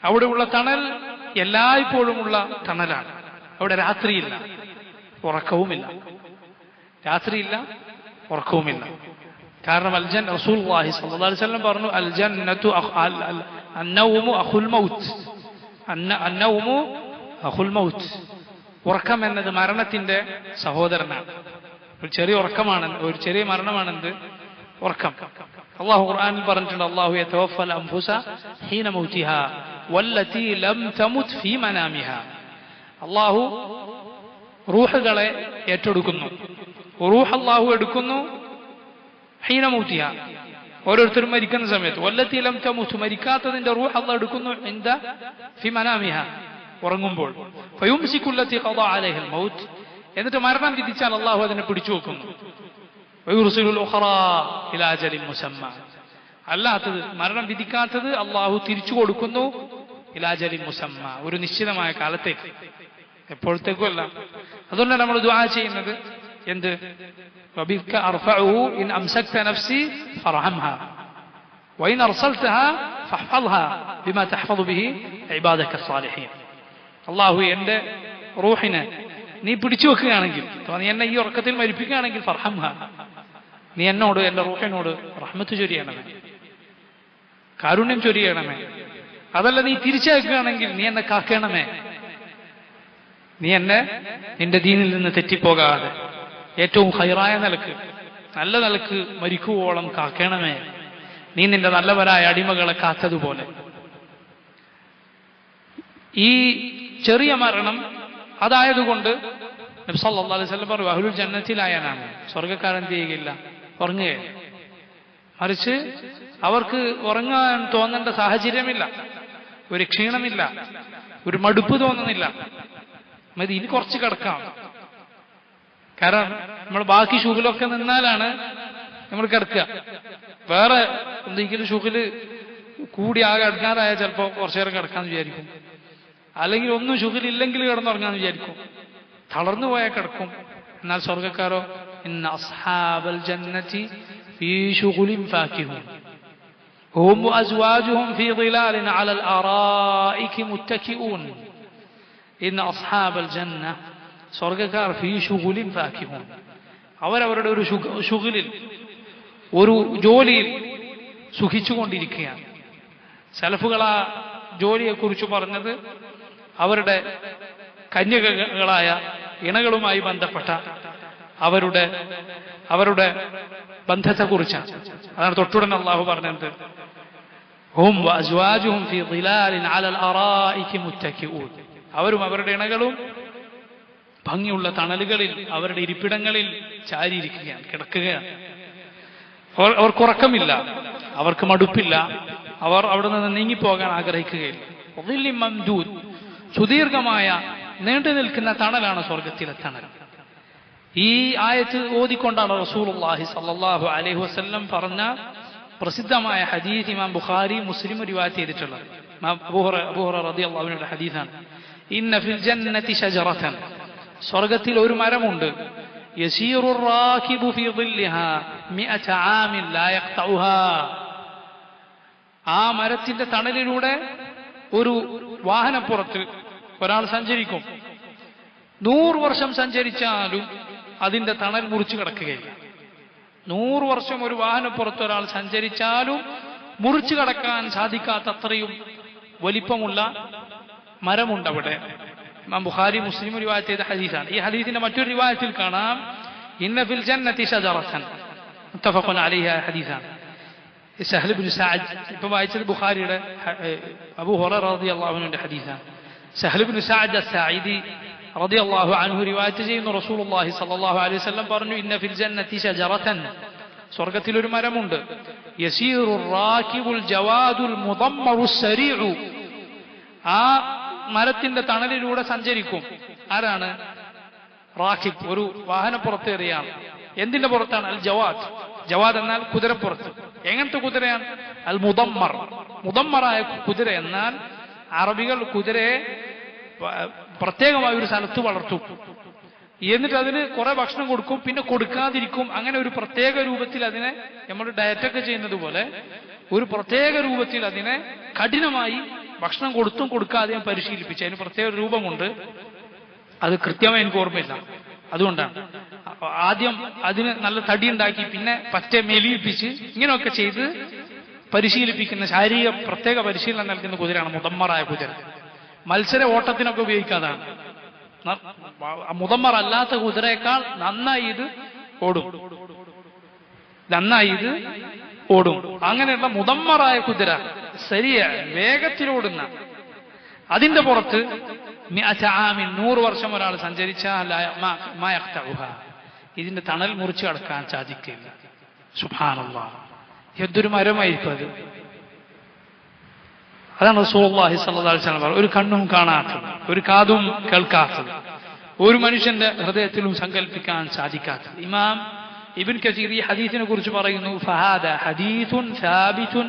അവിടെയുള്ള തണൽ എല്ലായ്പ്പോഴുമുള്ള തണലാണ്. അവിടെ രാത്രിയില്ല, ഉറക്കവുമില്ല. രാത്രിയില്ല, ഉറക്കവുമില്ല. കാരണം റസൂലുള്ളാഹി സ്വല്ലല്ലാഹു അലൈഹി വസല്ലം പറഞ്ഞു അൽ ജന്നത്തു അന്നൗമു അഖുൽ മൗത്ത്, അന്നൗമു അഖുൽ മൗത്ത്. ഉറക്കം എന്നത് മരണത്തിന്റെ സഹോദരനാണ്. ഒരു ചെറിയ ഉറക്കമാണ്, ഒരു ചെറിയ മരണമാണെന്ത്? ഉറക്കം. അള്ളാഹു ഖുർആനിൽ പറഞ്ഞിട്ടുണ്ട്, അല്ലാഹു യതവഫൽ അൻഫുസ ഹീന മൗതിഹാ വല്ലതി ലം തമുത് ഫീ മനാമിഹാ. അള്ളാഹു റൂഹുകളെ ഏറ്റെടുക്കുന്നു. റൂഹ് അള്ളാഹു എടുക്കുന്നു ഹീന മൗതിഹാ, ഓരോരുത്തരും മരിക്കുന്ന സമയത്ത്. വല്ലതി ലം തമുത്, മരിക്കാത്തതിന്റെ റൂഹ് അള്ളാഹു എടുക്കുന്നു ഇൻദ ഫീ മനാമിഹാ, ഉറങ്ങുമ്പോൾ. ഫയുംസികു അല്ലതി ഖദാ അലൈഹിൽ മൗത്ത്, എന്നിട്ട് മരണം വിധിച്ചാൽ അള്ളാഹു അതിനെ പിടിച്ചു വെക്കുന്നു. വയുർസിലുൽ ഉഖറാ ഇലാ അജലിൻ മുസമ്മ, അല്ലാത്തത് മരണം വിധിക്കാത്തത് അള്ളാഹു തിരിച്ചു കൊടുക്കുന്നു ഇലാ അജലിൻ മുസമ്മ, ഒരു നിശ്ചിതമായ കാലത്തേക്ക്, എപ്പോഴത്തേക്കും അല്ല. അതുകൊണ്ടാണ് നമ്മൾ ദുആ ചെയ്യുന്നത് എന്ത്? വബിക അർഫഉഹു ഇൻ അംസക്ത നഫ്സി ഫർഹംഹാ വഇൻ അർസൽതഹാ ഫഹ്ഫദ്ഹാ ബിമാ തഹ്ഫദു ബിഹി ഇബാദക സ്സാലിഹീൻ. അള്ളാഹു എന്റെ റൂഹിനെ നീ പിടിച്ചു വെക്കുകയാണെങ്കിൽ, നീ എന്നെ ഈ ഉറക്കത്തിൽ മരിപ്പിക്കുകയാണെങ്കിൽ ഫർഹംഹാ, നീ എന്നോട്, എന്റെ റൂഹിനോട് റഹ്മത്ത് ചൊരിയണമേ, കാരുണ്യം ചൊരിയണമേ. അതല്ല, നീ തിരിച്ചയക്കുകയാണെങ്കിൽ നീ എന്നെ കാക്കണമേ, നീ എന്നെ നിന്റെ ദീനിൽ നിന്ന് തെറ്റിപ്പോകാതെ ഏറ്റവും ഹൈറായ നിലക്ക്, നല്ല നിലക്ക് മരിക്കുവോളം കാക്കണമേ, നീ നിന്റെ നല്ലവരായ അടിമകളെ കാത്തതുപോലെ. ഈ ചെറിയ മരണം അതായതുകൊണ്ട് നബി സല്ലല്ലാഹു അലൈഹി വസല്ലം പറഞ്ഞു, അഹ്ലുൽ ജന്നത്തിലായാനാണ്, സ്വർഗ്ഗക്കാരൻ ചെയ്യുകയില്ല, ഉറങ്ങുകയില്ല. മറിച്ച് അവർക്ക് ഉറങ്ങാൻ തോന്നേണ്ട സാഹചര്യമില്ല, ഒരു ക്ഷീണമില്ല, ഒരു മടുപ്പ് തോന്നുന്നില്ല. മതി, ഇനി കുറച്ച് കിടക്കാം. കാരണം നമ്മൾ ബാക്കി ഷുഗിലൊക്കെ നിന്നാലാണ് നമ്മൾ കിടക്കുക. വേറെ എന്തെങ്കിലും ഷുഗില് കൂടി ആകെ അടുക്കാറായാൽ ചിലപ്പോൾ കുറച്ചു നേരം കിടക്കാന്ന് വിചാരിക്കും, അല്ലെങ്കിൽ ഒന്നും ഷുഗിലില്ലെങ്കിൽ കിടന്നുറങ്ങാന്ന് വിചാരിക്കും, തളർന്നു പോയാൽ കിടക്കും. എന്നാൽ സ്വർഗ്ഗക്കാരോ, ഇന്ന അസ്ഹാബൽ ജന്നതി ഫീ ശുഗുലിൻ ഫാകിഹൂൻ ഹും വഅസ്വാജുഹും ഫീ ളിലാലിൻ അലൽ അറായികി മുത്തകിഊൻ. ഇന്ന അസ്ഹാബൽ ജന്ന, സ്വർഗ്ഗക്കാർ ഫീ ശുഗുലിൻ ഫാകിഹൂൻ, അവരവരുടെ ഒരു ശുഗുലിൽ, ഒരു ജോലിയിൽ സുഖിച്ചുകൊണ്ടിരിക്കുകയാണ്. സലഫുകൾ ആ ജോലിയെക്കുറിച്ച് പറഞ്ഞത് അവരുടെ കന്യകകളായ ഇണകളുമായി ബന്ധപ്പെട്ട അവരുടെ ബന്ധത്തെക്കുറിച്ചാണ്. അതാണ് തൊട്ടുടൻ അള്ളാഹു പറഞ്ഞത്, ഹും വഅസ്വാജുഹും ഫീ ളിലാലിൻ അലൽ അറായികി മുത്തകിഊൻ, അവരും അവരുടെ ഇണകളും ഭംഗിയുള്ള തണലുകളിൽ, അവരുടെ ഇരിപ്പിടങ്ങളിൽ ചാരിയിരിക്കുകയാണ്, കിടക്കുകയാണ്. അവർക്കുറക്കമില്ല, അവർക്ക് മടുപ്പില്ല, അവർ അവിടെ നിന്ന് നീങ്ങിപ്പോകാൻ ആഗ്രഹിക്കുകയില്ല. മംദൂദ്, സുദീർഘമായ നീണ്ടു നിൽക്കുന്ന തണലാണ് സ്വർഗത്തിലെ തണൽ. ഈ ആയത്ത് ഓതിക്കൊണ്ടാണ് റസൂലുള്ളാഹി സ്വല്ലല്ലാഹു അലൈഹി വസല്ലം പറഞ്ഞ പ്രസിദ്ധമായ ഹദീസ് ഇമാം ബുഖാരി മുസ്ലിം റിവായത്ത് ചെയ്തിട്ടുള്ളത്. അബൂ ഹുറൈറ റളിയല്ലാഹു അൻഹുവിന്റെ ഹദീസാണ്. ഇന്ന ഫിൽ ജന്നതി ശജറതൻ, സ്വർഗത്തിൽ ഒരു മരമുണ്ട്, യസീറു റാകിബു ഫീ ളില്ലിഹാ മിഅത ആമിൻ ലാ യഖ്തഉഹാ. ആ മരത്തിന്റെ തണലിലൂടെ ഒരു വാഹനപ്പുറത്ത് ഒരാൾ സഞ്ചരിക്കും, 100 വർഷം സഞ്ചരിച്ചാലും അതിന്റെ തണൽ മുറിച്ചു കിടക്കുകയില്ല. 100 വർഷം ഒരു വാഹനപ്പുറത്ത് ഒരാൾ സഞ്ചരിച്ചാലും മുറിച്ചു കടക്കാൻ സാധിക്കാത്തത്രയും വലിപ്പമുള്ള മരമുണ്ട് അവിടെ. ഇമാം ബുഖാരി മുസ്ലിം റിവായത്ത് ചെയ്ത ഹദീസാണ്. ഈ ഹദീസിന്റെ മറ്റൊരു റിവായത്തിൽ കാണാം, ഇന്ന ഫിൽ ജന്നതി ശജറതൻ, മുത്തഫഖുൻ അലൈഹി ഹദീസാണ്. സഹൽ ഇബ്നു സഅദ്, ഇപ്പൊ വായിച്ചത് ബുഖാരിയുടെ അബൂ ഹുറൈറ റളിയല്ലാഹു അൻഹുവിന്റെ ഹദീസാണ്. സഹൽ ഇബ്നു സഅദ് അസ്സഈദി റളിയല്ലാഹു അൻഹു റിവായത്ത് ചെയ്യുന്നു, റസൂലുള്ളാഹി സ്വല്ലല്ലാഹു അലൈഹി വസല്ലം പറഞ്ഞു, ഇന്ന ഫിൽ ജന്നതി ശജറതൻ, സ്വർഗ്ഗത്തിൽ ഒരു മരമുണ്ട്, യസീറു റാകിബുൽ ജവാദുൽ മുദമ്മറുസ് സരീഉ, ആ മരത്തിന്റെ തണലിലൂടെ സഞ്ചരിക്കും. ആരാണ്? റാഖിബ്, ഒരു വാഹനപ്പുറത്തേറിയാണ്. എന്തിന്റെ പുറത്താണ്? അൽ ജവാദ്. ജവാദ് എന്നാൽ കുതിരപ്പുറത്ത്. എങ്ങനത്തെ കുതിരയാണ്? അൽ മുദമ്മർ, മുദമ്മറായ കുതിര. എന്നാൽ അറബികൾ കുതിരയെ പ്രത്യേകമായ ഒരു സ്ഥലത്ത് വളർത്തും, എന്നിട്ട് അതിന് കുറെ ഭക്ഷണം കൊടുക്കും, പിന്നെ കൊടുക്കാതിരിക്കും. അങ്ങനെ ഒരു പ്രത്യേക രൂപത്തിൽ അതിനെ, നമ്മൾ ഡയറ്റൊക്കെ ചെയ്യുന്നത് പോലെ ഒരു പ്രത്യേക രൂപത്തിൽ അതിനെ കഠിനമായി ഭക്ഷണം കൊടുത്തും കൊടുക്കാതെയും പരിശീലിപ്പിച്ച്, അതിന് പ്രത്യേക രൂപമുണ്ട്. അത് കൃത്യമായി എനിക്ക് ഓർമ്മയില്ല, അതുകൊണ്ടാണ്. ആദ്യം അതിന് നല്ല തടി ഉണ്ടാക്കി, പിന്നെ പറ്റെ മെലിയിപ്പിച്ച്, ഇങ്ങനെയൊക്കെ ചെയ്ത് പരിശീലിപ്പിക്കുന്ന, ശാരീരിക പ്രത്യേക പരിശീലനം നൽകുന്ന കുതിരയാണ് മുദമ്മറായ കുതിര. മത്സര ഓട്ടത്തിനൊക്കെ ഉപയോഗിക്കാതാണ്. മുദമ്മർ അല്ലാത്ത കുതിരയേക്കാൾ നന്നായി ഇത് ഓടും, ഓടും. അങ്ങനെയുള്ള മുദമ്മറായ കുതിര ശരിയായ വേഗത്തിലോടുന്ന അതിന്റെ പുറത്ത് 100 വർഷം ഒരാൾ സഞ്ചരിച്ചാൽ ഇതിന്റെ തണൽ മുറിച്ച് കടക്കാൻ സാധിക്കില്ല. സുബ്ഹാനല്ലാഹ്, എന്തൊരു മരമായിരിക്കും അത്. അതാണ് റസൂലുള്ളാഹി സ്വല്ലല്ലാഹു അലൈഹി വസല്ലം ഒരു കണ്ണും കാണാത്തത്, ഒരു കാതും കേൾക്കാത്തത്, ഒരു മനുഷ്യന്റെ ഹൃദയത്തിലും സങ്കല്പിക്കാൻ സാധിക്കാത്തത്. ഇമാം ഇബ്നു കസീർ ഈ ഹദീസിനെ കുറിച്ച് പറയുന്നു, ഫഹാദ ഹദീസുൻ സാബിതുൻ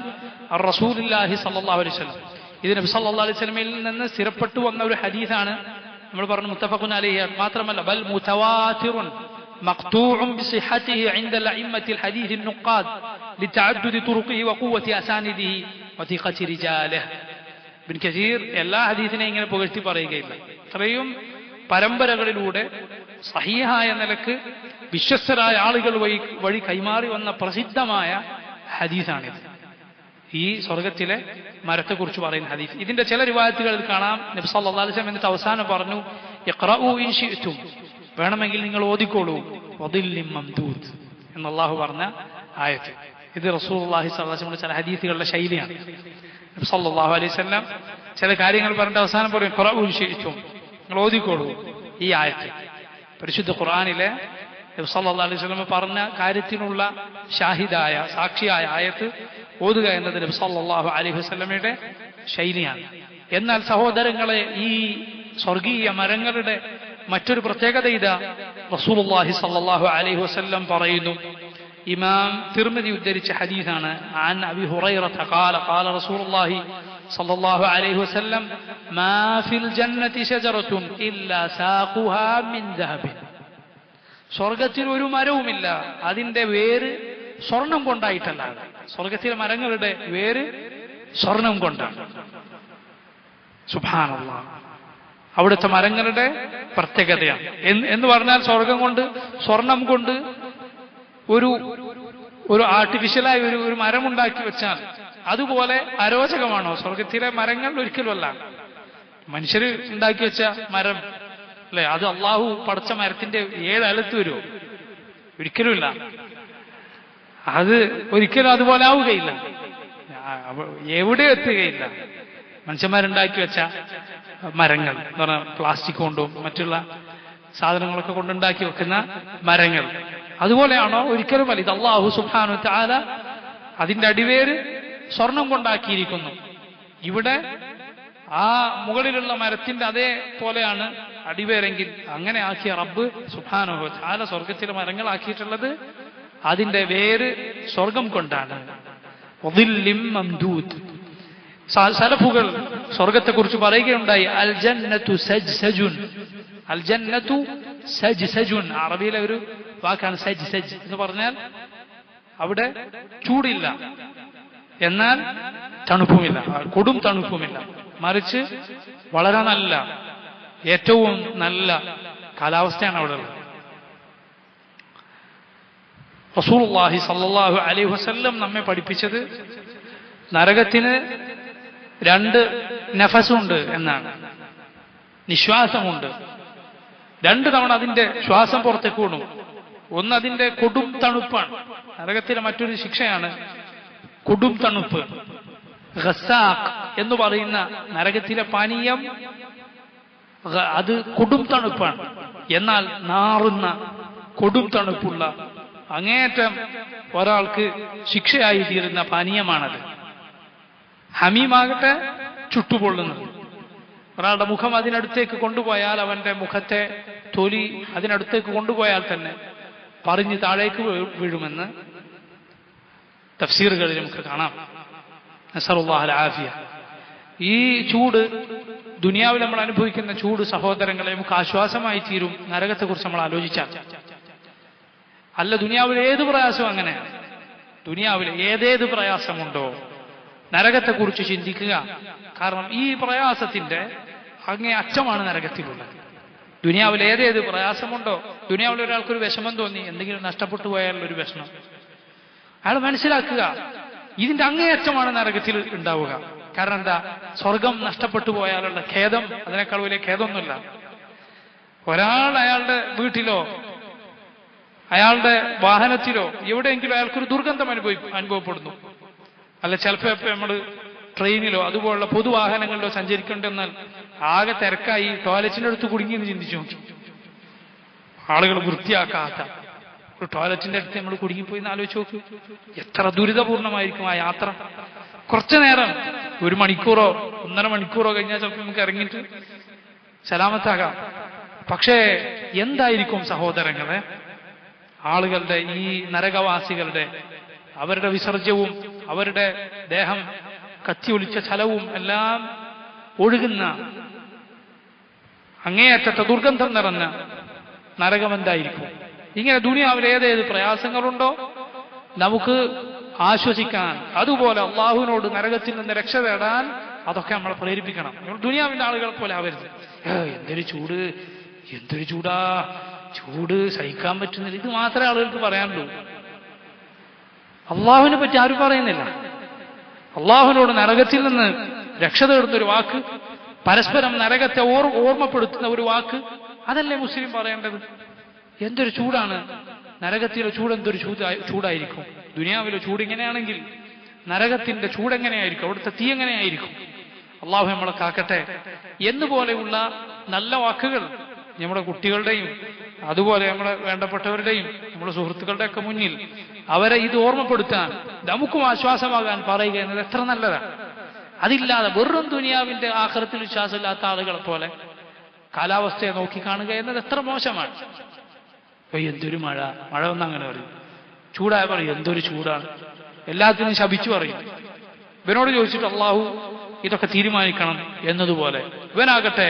അൻ റസൂലില്ലാഹി സ്വല്ലല്ലാഹു അലൈഹി വസല്ലം. ഇത് നബി സല്ലല്ലാഹു അലൈഹി വസല്ലമയിൽ നിന്ന് സ്ഥിരപ്പെട്ടു വന്ന ഒരു ഹദീസാണ്. നമ്മൾ പറഞ്ഞു മുത്തഫഖുൻ അലൈഹി മാത്രമല്ല, ബൽ മുതവാതിറുൻ മഖ്തൂഉൻ ബിസിഹ്ഹതിഹി ഇൻദ അഇമ്മത്തിൽ ഹദീസ് النقاد لتعدد طرقه وقوة أسانيده وثقة رجاله. ഇബ്നു കസീർ എല്ലാ ഹദീസിനെയും ഇങ്ങനെ പുകഴ്ത്തി പറയുകയില്ല. ഇത്രയും പരമ്പരകളിലൂടെ സഹീഹായ നിലക്ക് വിശ്വസ്തരായ ആളുകൾ വഴി കൈമാറി വന്ന പ്രസിദ്ധമായ ഹദീസാണിത്. ഈ സ്വർഗത്തിലെ മരത്തെക്കുറിച്ച് പറയുന്ന ഹദീസ്. ഇതിന്റെ ചില റിവായത്തുകളിൽ കാണാം നബി സല്ലല്ലാഹു അലൈഹി വസല്ലം എന്നിട്ട് അവസാനം പറഞ്ഞു, ഇഖ്റഊ ഇൻ ശിഅ്തും, വേണമെങ്കിൽ നിങ്ങൾ ഓതിക്കോളൂ, വദില്ലിൻ മംദൂദ് എന്ന് അല്ലാഹു പറഞ്ഞ ആയത്ത്. ഇത് റസൂലുള്ളാഹി സ്വല്ലല്ലാഹു അലൈഹി വസല്ലം ചില ഹദീസുകളുടെ ശൈലിയാണ്. നബി സല്ലല്ലാഹു അലൈഹി വസല്ലം ചില കാര്യങ്ങൾ പറഞ്ഞിട്ട് അവസാനം പറയും, ഇഖ്റഊ ഇൻ ശിഅ്തും, നിങ്ങൾ ഓതിക്കോളൂ ഈ ആയത്ത്. പരിശുദ്ധ ഖുർആനിലെ നബി സല്ലല്ലാഹു അലൈഹി വസല്ലം പറഞ്ഞ കാര്യത്തിനുള്ള ഷാഹിദായ സാക്ഷിയായ ആയത്ത് ഓതുക എന്നത് നബി സല്ലല്ലാഹു അലൈഹി വസല്ലമയുടെ ശൈലിയാണ്. എന്നാൽ സഹോദരങ്ങളെ, ഈ സ്വർഗീയ മരങ്ങളുടെ മറ്റൊരു പ്രത്യേകത ഇതാ റസൂലുള്ളാഹി സ്വല്ലല്ലാഹു അലൈഹി വസല്ലം പറയുന്നു. ഇമാം തിർമിദി ഉദ്ധരിച്ച ഹദീസാണ്. അൻ അബി ഹുറൈറത ഖാല ഖാല റസൂലുള്ളാഹി സ്വല്ലല്ലാഹു അലൈഹി വസല്ലം മാ ഫിൽ ജന്നതി ശജറത്തുൻ ഇല്ലാ സാഖുഹാ മിൻ ദഹബിൻ. സ്വർഗത്തിൽ ഒരു മരവുമില്ല, അതിന്റെ വേര് സ്വർണം കൊണ്ടായിട്ടല്ലാതെ. സ്വർഗത്തിലെ മരങ്ങളുടെ വേര് സ്വർണം കൊണ്ടാണ്. സുബ്ഹാനല്ലാഹ്, അവിടുത്തെ മരങ്ങളുടെ പ്രത്യേകതയാണ്. എന്ന് പറഞ്ഞാൽ സ്വർണം കൊണ്ട് ഒരു ആർട്ടിഫിഷ്യലായി ഒരു മരമുണ്ടാക്കി വെച്ചാൽ അതുപോലെ അരോചകമാണോ? സ്വർഗത്തിലെ മരങ്ങൾ ഒരിക്കലുമല്ല. മനുഷ്യർ ഉണ്ടാക്കി വെച്ച മരം അല്ലെ, അത് അള്ളാഹു പടച്ച മരത്തിന്റെ 7 അലത്ത് വരുമോ? ഒരിക്കലുമില്ല. അത് ഒരിക്കലും അതുപോലെ ആവുകയില്ല, എവിടെ എത്തുകയില്ല. മനുഷ്യന്മാരുണ്ടാക്കി വെച്ച മരങ്ങൾ എന്ന് പറഞ്ഞാൽ പ്ലാസ്റ്റിക് കൊണ്ടും മറ്റുള്ള സാധനങ്ങളൊക്കെ കൊണ്ടുണ്ടാക്കി വെക്കുന്ന മരങ്ങൾ അതുപോലെയാണോ? ഒരിക്കലുമല്ല. ഇത് അല്ലാഹു സുബ്ഹാനഹു തആല അതിന്റെ അടിവേര് സ്വർണം കൊണ്ടാക്കിയിരിക്കുന്നു. ഇവിടെ ആ മുകളിലുള്ള മരത്തിന്റെ അതേപോലെയാണ് അടിവേരെങ്കിൽ അങ്ങനെ ആക്കിയ റബ്ബ് സുബ്ഹാനഹു തആല സ്വർഗത്തിലെ മരങ്ങളാക്കിയിട്ടുള്ളത് അതിന്റെ വേര് സ്വർഗം കൊണ്ടാണ്. വദില്ലിൻ മംദൂദ്. സലഫുകൾ സ്വർഗത്തെക്കുറിച്ച് പറയുകയുണ്ടായി, അൽ ജന്നതു സജ്സജുൻ. അൽ ജന്നതു സജ്സജുൻ, അറബിയിലെ ഒരു വാക്കാണ് സജ്സജ് എന്ന് പറഞ്ഞാൽ അവിടെ ചൂടില്ല എന്നാൽ തണുപ്പുമില്ല, കൊടും തണുപ്പുമില്ല, മറിച്ച് വളരെ നല്ല ഏറ്റവും നല്ല കാലാവസ്ഥയാണ് അവിടെ ഉള്ളത്. റസൂലുള്ളാഹി സ്വല്ലല്ലാഹു അലൈഹി വസല്ലം നമ്മെ പഠിപ്പിച്ചത് നരകത്തിന് 2 നഫസുണ്ട് എന്നാണ്, നിശ്വാസമുണ്ട്. 2 തവണ അതിന്റെ ശ്വാസം പുറത്തേക്ക് വിടും. ഒന്ന് അതിന്റെ കൊടും തണുപ്പാണ്. നരകത്തിലെ മറ്റൊരു ശിക്ഷയാണ് കൊടും തണുപ്പ്. ഖസാഖ് എന്ന് പറയുന്ന നരകത്തിലെ പാനീയം അത് കൊടും തണുപ്പാണ്. എന്നാൽ നാറുന്ന കൊടും തണുപ്പുള്ള അങ്ങേയറ്റം ഒരാൾക്ക് ശിക്ഷയായി തീരുന്ന പാനീയമാണത്. ഹമീമാകട്ടെ ചുട്ടുപൊള്ളുന്നത്. ഒരാളുടെ മുഖം അതിനടുത്തേക്ക് കൊണ്ടുപോയാൽ അവന്റെ മുഖത്തെ തൊലി അതിനടുത്തേക്ക് കൊണ്ടുപോയാൽ തന്നെ പറഞ്ഞ് താഴേക്ക് വീഴുമെന്ന് തഫ്സീറുകളിൽ നമുക്ക് കാണാം. നസ്അലുല്ലാഹൽ ആഫിയ. ഈ ചൂട്, ദുനിയാവിൽ നമ്മൾ അനുഭവിക്കുന്ന ചൂട് സഹോദരങ്ങളെ നമുക്ക് ആശ്വാസമായി തീരും നരകത്തെക്കുറിച്ച് നമ്മൾ ആലോചിച്ചാൽ. അല്ല, ദുനിയാവിലെ ഏത് പ്രയാസവും അങ്ങനെയാണ്. ദുനിയാവിലെ ഏതേത് പ്രയാസമുണ്ടോ നരകത്തെക്കുറിച്ച് ചിന്തിക്കുക. കാരണം ഈ പ്രയാസത്തിന്റെ അങ്ങേ അറ്റമാണ് നരകത്തിലുള്ളത്. ദുനിയാവിൽ ഏതേത് പ്രയാസമുണ്ടോ, ദുനിയാവിൽ ഒരാൾക്കൊരു വിഷമം തോന്നി, എന്തെങ്കിലും നഷ്ടപ്പെട്ടു പോയാൽ ഒരു വിഷമം, അയാൾ മനസ്സിലാക്കുക ഇതിന്റെ അങ്ങേയറ്റമാണ് നരകത്തിൽ ഉണ്ടാവുക. കാരണം എന്താ? സ്വർഗം നഷ്ടപ്പെട്ടു പോയാലുള്ള ഖേദം അതിനേക്കാൾ വലിയ ഖേദമൊന്നുമില്ല. ഒരാൾ അയാളുടെ വീട്ടിലോ അയാളുടെ വാഹനത്തിലോ എവിടെയെങ്കിലും അയാൾക്കൊരു ദുർഗന്ധം അനുഭവപ്പെടുന്നു. അല്ല ചിലപ്പോൾ നമ്മൾ ട്രെയിനിലോ അതുപോലുള്ള പൊതുവാഹനങ്ങളിലോ സഞ്ചരിക്കേണ്ടെന്നാൽ ആകെ തിരക്കായി ടോയ്ലറ്റിന്റെ അടുത്ത് കുടുങ്ങിയെന്ന് ചിന്തിച്ചു നോക്കി. ആളുകൾ വൃത്തിയാക്കാത്ത ഒരു ടോയ്ലറ്റിന്റെ അടുത്ത് നമ്മൾ കുടുങ്ങിപ്പോയി എന്ന് ആലോചിച്ച് നോക്കൂ. എത്ര ദുരിതപൂർണമായിരിക്കും ആ യാത്ര. കുറച്ചു നേരം 1 മണിക്കൂറോ 1.5 മണിക്കൂറോ കഴിഞ്ഞാൽ ചിലപ്പോൾ നമുക്ക് ഇറങ്ങിയിട്ട് സലാമത്താകാം. പക്ഷേ എന്തായിരിക്കും സഹോദരങ്ങളെ ആളുകളുടെ ഈ നരകവാസികളുടെ അവരുടെ വിസർജ്യവും അവരുടെ ദേഹം കത്തിയൊലിച്ച സ്ഥലവും എല്ലാം ഒഴുകുന്ന അങ്ങേയറ്റത്തെ ദുർഗന്ധം നിറഞ്ഞ നരകം എന്തായിരിക്കും? ഇങ്ങനെ ദുനിയാവിൽ ഏതേത് പ്രയാസങ്ങളുണ്ടോ നമുക്ക് ആശ്വസിക്കാൻ, അതുപോലെ അള്ളാഹുവിനോട് നരകത്തിൽ നിന്ന് രക്ഷ തേടാൻ അതൊക്കെ നമ്മളെ പ്രേരിപ്പിക്കണം. ദുനിയാവിന്റെ ആളുകളെ പോലെ ആവരുത്. എന്തൊരു ചൂടാ, ചൂട് സഹിക്കാൻ പറ്റുന്നില്ല, ഇത് മാത്രമേ ആളുകൾക്ക് പറയാനുള്ളൂ. അള്ളാഹുവിനെ പറ്റി ആരും പറയുന്നില്ല. അള്ളാഹുവിനോട് നരകത്തിൽ നിന്ന് രക്ഷ തേടുന്ന ഒരു വാക്ക്, പരസ്പരം നരകത്തെ ഓർമ്മപ്പെടുത്തുന്ന ഒരു വാക്ക്, അതല്ലേ മുസ്ലിം പറയേണ്ടത്? എന്തൊരു ചൂടാണ് നരകത്തിലെ ചൂട്, എന്തൊരു ചൂടായിരിക്കും. ദുനിയാവിലെ ചൂട് ഇങ്ങനെയാണെങ്കിൽ നരകത്തിന്റെ ചൂടെങ്ങനെയായിരിക്കും, അവിടുത്തെ തീ എങ്ങനെയായിരിക്കും? അള്ളാഹു നമ്മളെ കാക്കട്ടെ. എന്നുപോലെയുള്ള നല്ല വാക്കുകൾ നമ്മുടെ കുട്ടികളുടെയും അതുപോലെ നമ്മുടെ വേണ്ടപ്പെട്ടവരുടെയും നമ്മുടെ സുഹൃത്തുക്കളുടെ ഒക്കെ മുന്നിൽ അവരെ ഇത് ഓർമ്മപ്പെടുത്താൻ നമുക്കും ആശ്വാസമാകാൻ പറയുക എന്നത് എത്ര നല്ലതാണ്. അതില്ലാതെ വെറും ദുനിയാവിന്റെ ആഖിറത്തിൽ വിശ്വാസമില്ലാത്ത ആളുകളെ പോലെ കാലാവസ്ഥയെ നോക്കിക്കാണുക എന്നത് എത്ര മോശമാണ്. എന്തൊരു മഴ, മഴ ഒന്നും അങ്ങനെ പറയും. ചൂടായ പറയും എന്തൊരു ചൂടാണ്, എല്ലാത്തിനും ശപിച്ചു പറയും. ഇവനോട് ചോദിച്ചിട്ട് അള്ളാഹു ഇതൊക്കെ തീരുമാനിക്കണം എന്നതുപോലെ ഇവനാകട്ടെ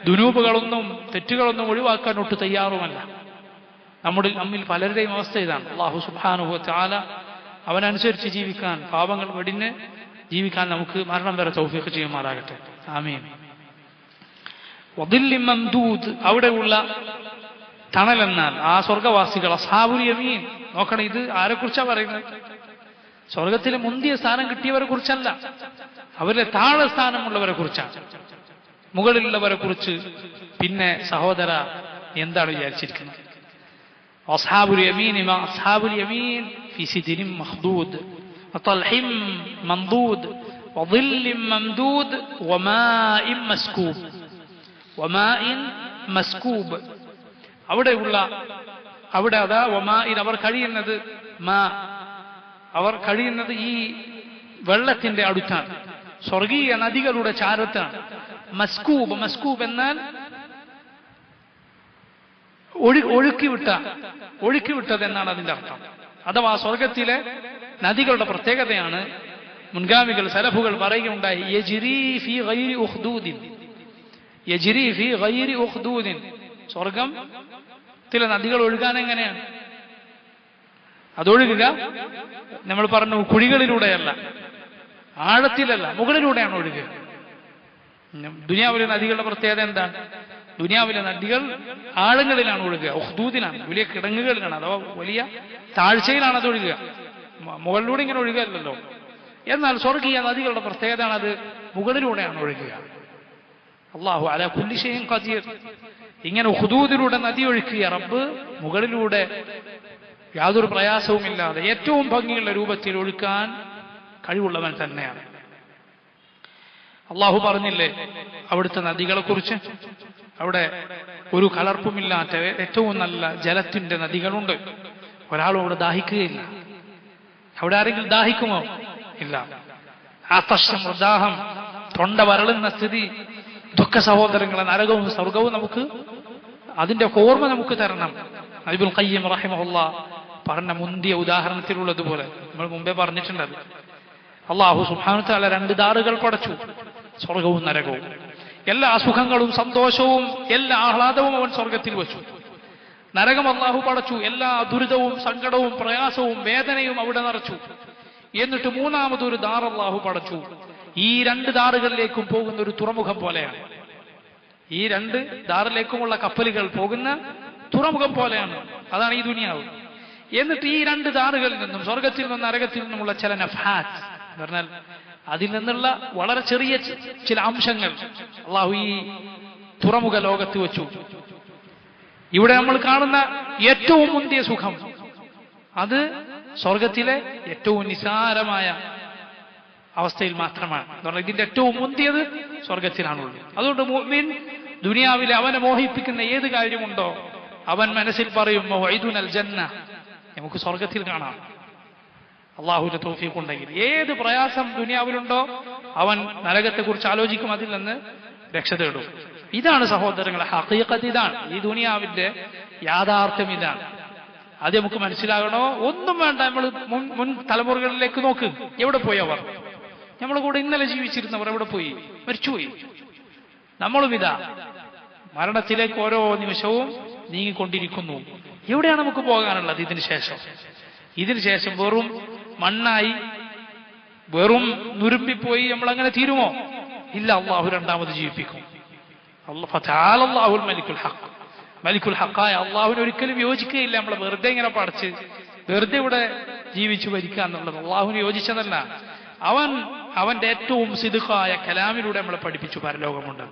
ദുനൂബുകളൊന്നും തെറ്റുകളൊന്നും ഒഴിവാക്കാൻ ഒട്ട് തയ്യാറുമല്ല. നമ്മിൽ പലരുടെയും അവസ്ഥ ഇതാണ്. അള്ളാഹു സുബ്ഹാനഹു വ തആല അവനനുസരിച്ച് ജീവിക്കാൻ, പാപങ്ങൾ വെടിഞ്ഞ് ജീവിക്കാൻ നമുക്ക് മരണം വരെ തൗഫീഖ് ചെയ്യുമാറാകട്ടെ. ആമീൻ. വദില്ലിൻ മംദൂദ്, അവിടെയുള്ള തണലെന്നാൽ ആ സ്വർഗവാസികൾ അസ്ഹാബുൽ യമീൻ. നോക്കണം, ഇത് ആരെക്കുറിച്ചാണ് പറയുന്നത്? സ്വർഗത്തിലെ മുന്തിയ സ്ഥാനം കിട്ടിയവരെ കുറിച്ചല്ല, അവരിലെ താഴെ സ്ഥാനമുള്ളവരെ കുറിച്ചാണ്. മുകളിലുള്ളവരെ കുറിച്ച് പിന്നെ സഹോദര എന്താണ് വിചാരിച്ചിരിക്കുന്നത്? അസ്ഹാബുൽ യമീൻ മാ അസ്ഹാബുൽ യമീൻ ഫീ സിദ്രിൻ മഖ്ദൂദ് വതൽഹിം മംദൂദ് വദില്ലിൻ മംദൂദ് വമാഇൻ മസ്കൂബ്. വമാഇൻ മസ്കൂബ്, അവിടെ അതാ വമാഇൻ, അവർ കഴിയുന്നത് ഈ വെള്ളത്തിന്റെ അടുത്താണ്, സ്വർഗീയ നദികളുടെ ചാരത്താണ്. മസ്കൂബ്, മസ്കൂബ് എന്നാൽ ഒഴുക്കിവിട്ടത് എന്നാണ് അതിന്റെ അർത്ഥം. അഥവാ സ്വർഗത്തിലെ നദികളുടെ പ്രത്യേകതയാണ് മുൻഗാമികൾ സലഫുകൾ പറയുകയുണ്ടായി, യജ്രി ഫീ ഗൈരി ഉഖ്ദൂദിൻ, യജ്രി ഫീ ഗൈരി ഉഖ്ദൂദിൻ. സ്വർഗത്തിലെ നദികൾ ഒഴുകാൻ എങ്ങനെയാണ്? അതൊഴുകുക നമ്മൾ പറഞ്ഞു കുഴികളിലൂടെയല്ല, ആഴത്തിലല്ല, മുകളിലൂടെയാണ് ഒഴുകുക. ദുനിയാവിലെ നദികളുടെ പ്രത്യേകത എന്താണ്? ദുനിയാവിലെ നദികൾ ആഴങ്ങളിലാണ് ഒഴുകുക, ഉഖ്ദൂദിലാണ്, വലിയ കിടങ്ങുകളിലാണ്, അഥവാ വലിയ താഴ്ചയിലാണ് അത് ഒഴുകുക, മുകളിലൂടെ ഇങ്ങനെ ഒഴുകുകയല്ലോ. എന്നാൽ സ്വർഗീയ നദികളുടെ പ്രത്യേകതയാണ് അത് മുകളിലൂടെയാണ് ഒഴുകുക. അല്ലാഹു അലാ കുല്ലി ഷൈഇൻ ഖദീർ. ഇങ്ങനെ ഉഖ്ദൂദിലൂടെ നദി ഒഴുക്കിയ റബ്ബ് മുകളിലൂടെ യാതൊരു പ്രയാസവുമില്ലാതെ ഏറ്റവും ഭംഗിയുള്ള രൂപത്തിൽ ഒഴുക്കാൻ കഴിവുള്ളവൻ തന്നെയാണ്. അള്ളാഹു പറഞ്ഞില്ലേ അവിടുത്തെ നദികളെ കുറിച്ച്? അവിടെ ഒരു കലർപ്പുമില്ലാത്ത ഏറ്റവും നല്ല ജലത്തിന്റെ നദികളുണ്ട്. ഒരാളും അവിടെ ദാഹിക്കുകയില്ല. അവിടെ ആരെങ്കിലും ദാഹിക്കുമോ? ഇല്ല. ദാഹം, തൊണ്ട വരളുന്ന സ്ഥിതി, ദുഃഖ സഹോദരങ്ങളെ നരകവും സ്വർഗവും നമുക്ക് അതിന്റെ ഓർമ്മ നമുക്ക് തരണം. ഇബ്നുൽ ഖയ്യിം റഹിമഹുല്ലാഹ് പറഞ്ഞ മുന്തിയ ഉദാഹരണത്തിലുള്ളതുപോലെ നമ്മൾ മുമ്പേ പറഞ്ഞിട്ടുണ്ട്. അല്ലാഹു സുബ്ഹാനഹു വ തആല 2 ദാറുകൾ പടച്ചു, സ്വർഗവും നരകവും. എല്ലാ സുഖങ്ങളും സന്തോഷവും എല്ലാ ആഹ്ലാദവും അവൻ സ്വർഗത്തിൽ വെച്ചു. നരകം അല്ലാഹു പടച്ചു, എല്ലാ ദുരിതവും സങ്കടവും പ്രയാസവും വേദനയും അവിടെ നിറച്ചു. എന്നിട്ട് 3ാമതൊരു ദാർ അല്ലാഹു പടച്ചു. ഈ 2 ദാറുകളിലേക്കും പോകുന്ന ഒരു തുറമുഖം പോലെയാണ്. ഈ 2 ദാറിലേക്കുമുള്ള കപ്പലുകൾ പോകുന്ന തുറമുഖം പോലെയാണ്. അതാണ് ഈ ദുനിയാവ്. എന്നിട്ട് ഈ 2 ദാറുകളിൽ നിന്നും, സ്വർഗത്തിൽ നിന്നും നരകത്തിൽ നിന്നുമുള്ള ചില നഫ്ഹാത്ത് എന്ന് പറഞ്ഞാൽ അതിൽ നിന്നുള്ള വളരെ ചെറിയ ചില അംശങ്ങൾ അള്ളാഹു ഈ തുറമുഖ ലോകത്ത് വെച്ചു. ഇവിടെ നമ്മൾ കാണുന്ന ഏറ്റവും മുന്തിയ സുഖം അത് സ്വർഗത്തിലെ ഏറ്റവും നിസാരമായ അവസ്ഥയിൽ മാത്രമാണ്. ഇതിന്റെ ഏറ്റവും മുന്തിയത് സ്വർഗത്തിലാണുള്ളത്. അതുകൊണ്ട് മുഅ്മിൻ ദുനിയാവിൽ അവനെ മോഹിപ്പിക്കുന്ന ഏത് കാര്യമുണ്ടോ അവൻ മനസ്സിൽ പറയും മൗഇദുനൽ ജന്ന, നമുക്ക് സ്വർഗത്തിൽ കാണാം. അള്ളാഹുവിന്റെ തൗഫീഖ് ഉണ്ടെങ്കിൽ ഏത് പ്രയാസം ദുനിയാവിലുണ്ടോ അവൻ നരകത്തെക്കുറിച്ച് ആലോചിക്കും, അതിൽ നിന്ന് രക്ഷ തേടും. ഇതാണ് സഹോദരങ്ങളെ ഹഖീഖത്ത്, ഇതാണ് ഈ ദുനിയാവിന്റെ യാഥാർത്ഥ്യം. ഇതാണ് അത് നമുക്ക് മനസ്സിലാകണോ? ഒന്നും വേണ്ട, നമ്മൾ മുൻ തലമുറകളിലേക്ക് നോക്ക്. എവിടെ പോയി അവർ? നമ്മളെ കൂടെ ഇന്നലെ ജീവിച്ചിരുന്നവർ എവിടെ പോയി? മരിച്ചുപോയി. നമ്മളും ഇതാ മരണത്തിലേക്ക് ഓരോ നിമിഷവും നീങ്ങിക്കൊണ്ടിരിക്കുന്നു. എവിടെയാണ് നമുക്ക് പോകാനുള്ളത്? ഇതിനു ശേഷം വെറും മണ്ണായി വെറും നുരുമ്പിപ്പോയി നമ്മൾ അങ്ങനെ തീരുമോ? ഇല്ല, അള്ളാഹു രണ്ടാമത് ജീവിപ്പിക്കും. മലിക്കുൽ ഹഖായ അള്ളാഹുവിന് ഒരിക്കലും യോജിക്കുകയില്ല നമ്മളെ വെറുതെ ഇങ്ങനെ പടച്ച് വെറുതെ ഇവിടെ ജീവിച്ചു ഭരിക്കുക എന്നുള്ളത് അള്ളാഹുവിന് യോജിച്ചതല്ല. അവന്റെ ഏറ്റവും സിദ്ഖായ കലാമിലൂടെ നമ്മളെ പഠിപ്പിച്ചു പരലോകമുണ്ട്.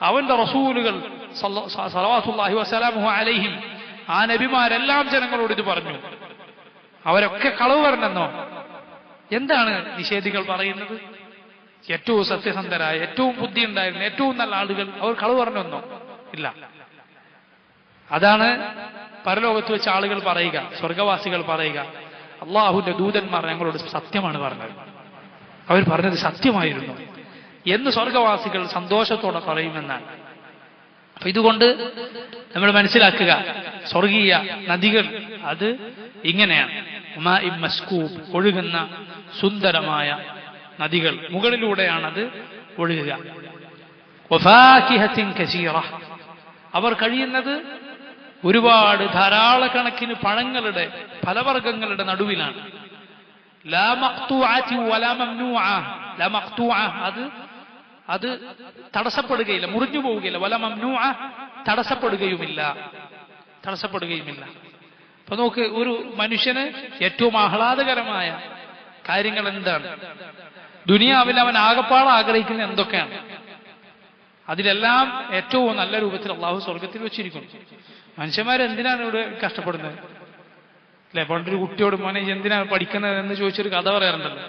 അവന്റെ റസൂലുകൾ സ്വല്ലല്ലാഹു വസല്ലമു അലൈഹിം ആ നബിമാരെല്ലാം ജനങ്ങളോട് ഇത് പറഞ്ഞു. അവരൊക്കെ കളവ് പറഞ്ഞെന്നോ? എന്താണ് നിഷേധികൾ പറയുന്നത്? ഏറ്റവും സത്യസന്ധരായ, ഏറ്റവും ബുദ്ധി ഉണ്ടായിരുന്ന, ഏറ്റവും നല്ല ആളുകൾ അവർ കളവ് പറഞ്ഞെന്നോ? ഇല്ല. അതാണ് പരലോകത്ത് വെച്ച് ആളുകൾ പറയുക, സ്വർഗവാസികൾ പറയുക, അള്ളാഹുവിന്റെ ദൂതന്മാർ ഞങ്ങളോട് സത്യമാണ് പറഞ്ഞത്, അവർ പറഞ്ഞത് സത്യമായിരുന്നു എന്ന് സ്വർഗവാസികൾ സന്തോഷത്തോടെ പറയുമെന്നാണ്. അപ്പൊ ഇതുകൊണ്ട് നമ്മൾ മനസ്സിലാക്കുക, സ്വർഗീയ നദികൾ അത് ഇങ്ങനെയാണ്. മസ്കൂബ്, ഒഴുകുന്ന സുന്ദരമായ നദികൾ, മുകളിലൂടെയാണത് ഒഴുകുക. വഫാകിഹത്തിൻ കസീറ, അവർ കഴിയുന്നത് ഒരുപാട് ധാരാളക്കണക്കിന് പഴങ്ങളുടെ ഫലവർഗങ്ങളുടെ നടുവിലാണ്. ലാ മഖ്തൂഅതി വലാ മംനൂഅ, ലാ മഖ്തൂഅ അത് തടസ്സപ്പെടുകയില്ല, മുറിഞ്ഞു പോവുകയില്ല. വലാ മംനൂഅ, തടസ്സപ്പെടുകയുമില്ല. അപ്പൊ നോക്ക്, ഒരു മനുഷ്യന് ഏറ്റവും ആഹ്ലാദകരമായ കാര്യങ്ങൾ എന്താണ്? ദുനിയാവിൽ അവൻ ആകപ്പാടെ ആഗ്രഹിക്കുന്ന എന്തൊക്കെയാണ്? അതിലെല്ലാം ഏറ്റവും നല്ല രൂപത്തിൽ അള്ളാഹു സ്വർഗത്തിൽ വെച്ചിരിക്കുന്നു. മനുഷ്യന്മാരെന്തിനാണ് ഇവിടെ കഷ്ടപ്പെടുന്നത്? അല്ലെ, പണ്ടൊരു കുട്ടിയോട് മോനെ എന്തിനാണ് പഠിക്കുന്നത് എന്ന് ചോദിച്ചൊരു കഥ പറയാറുണ്ടല്ലോ.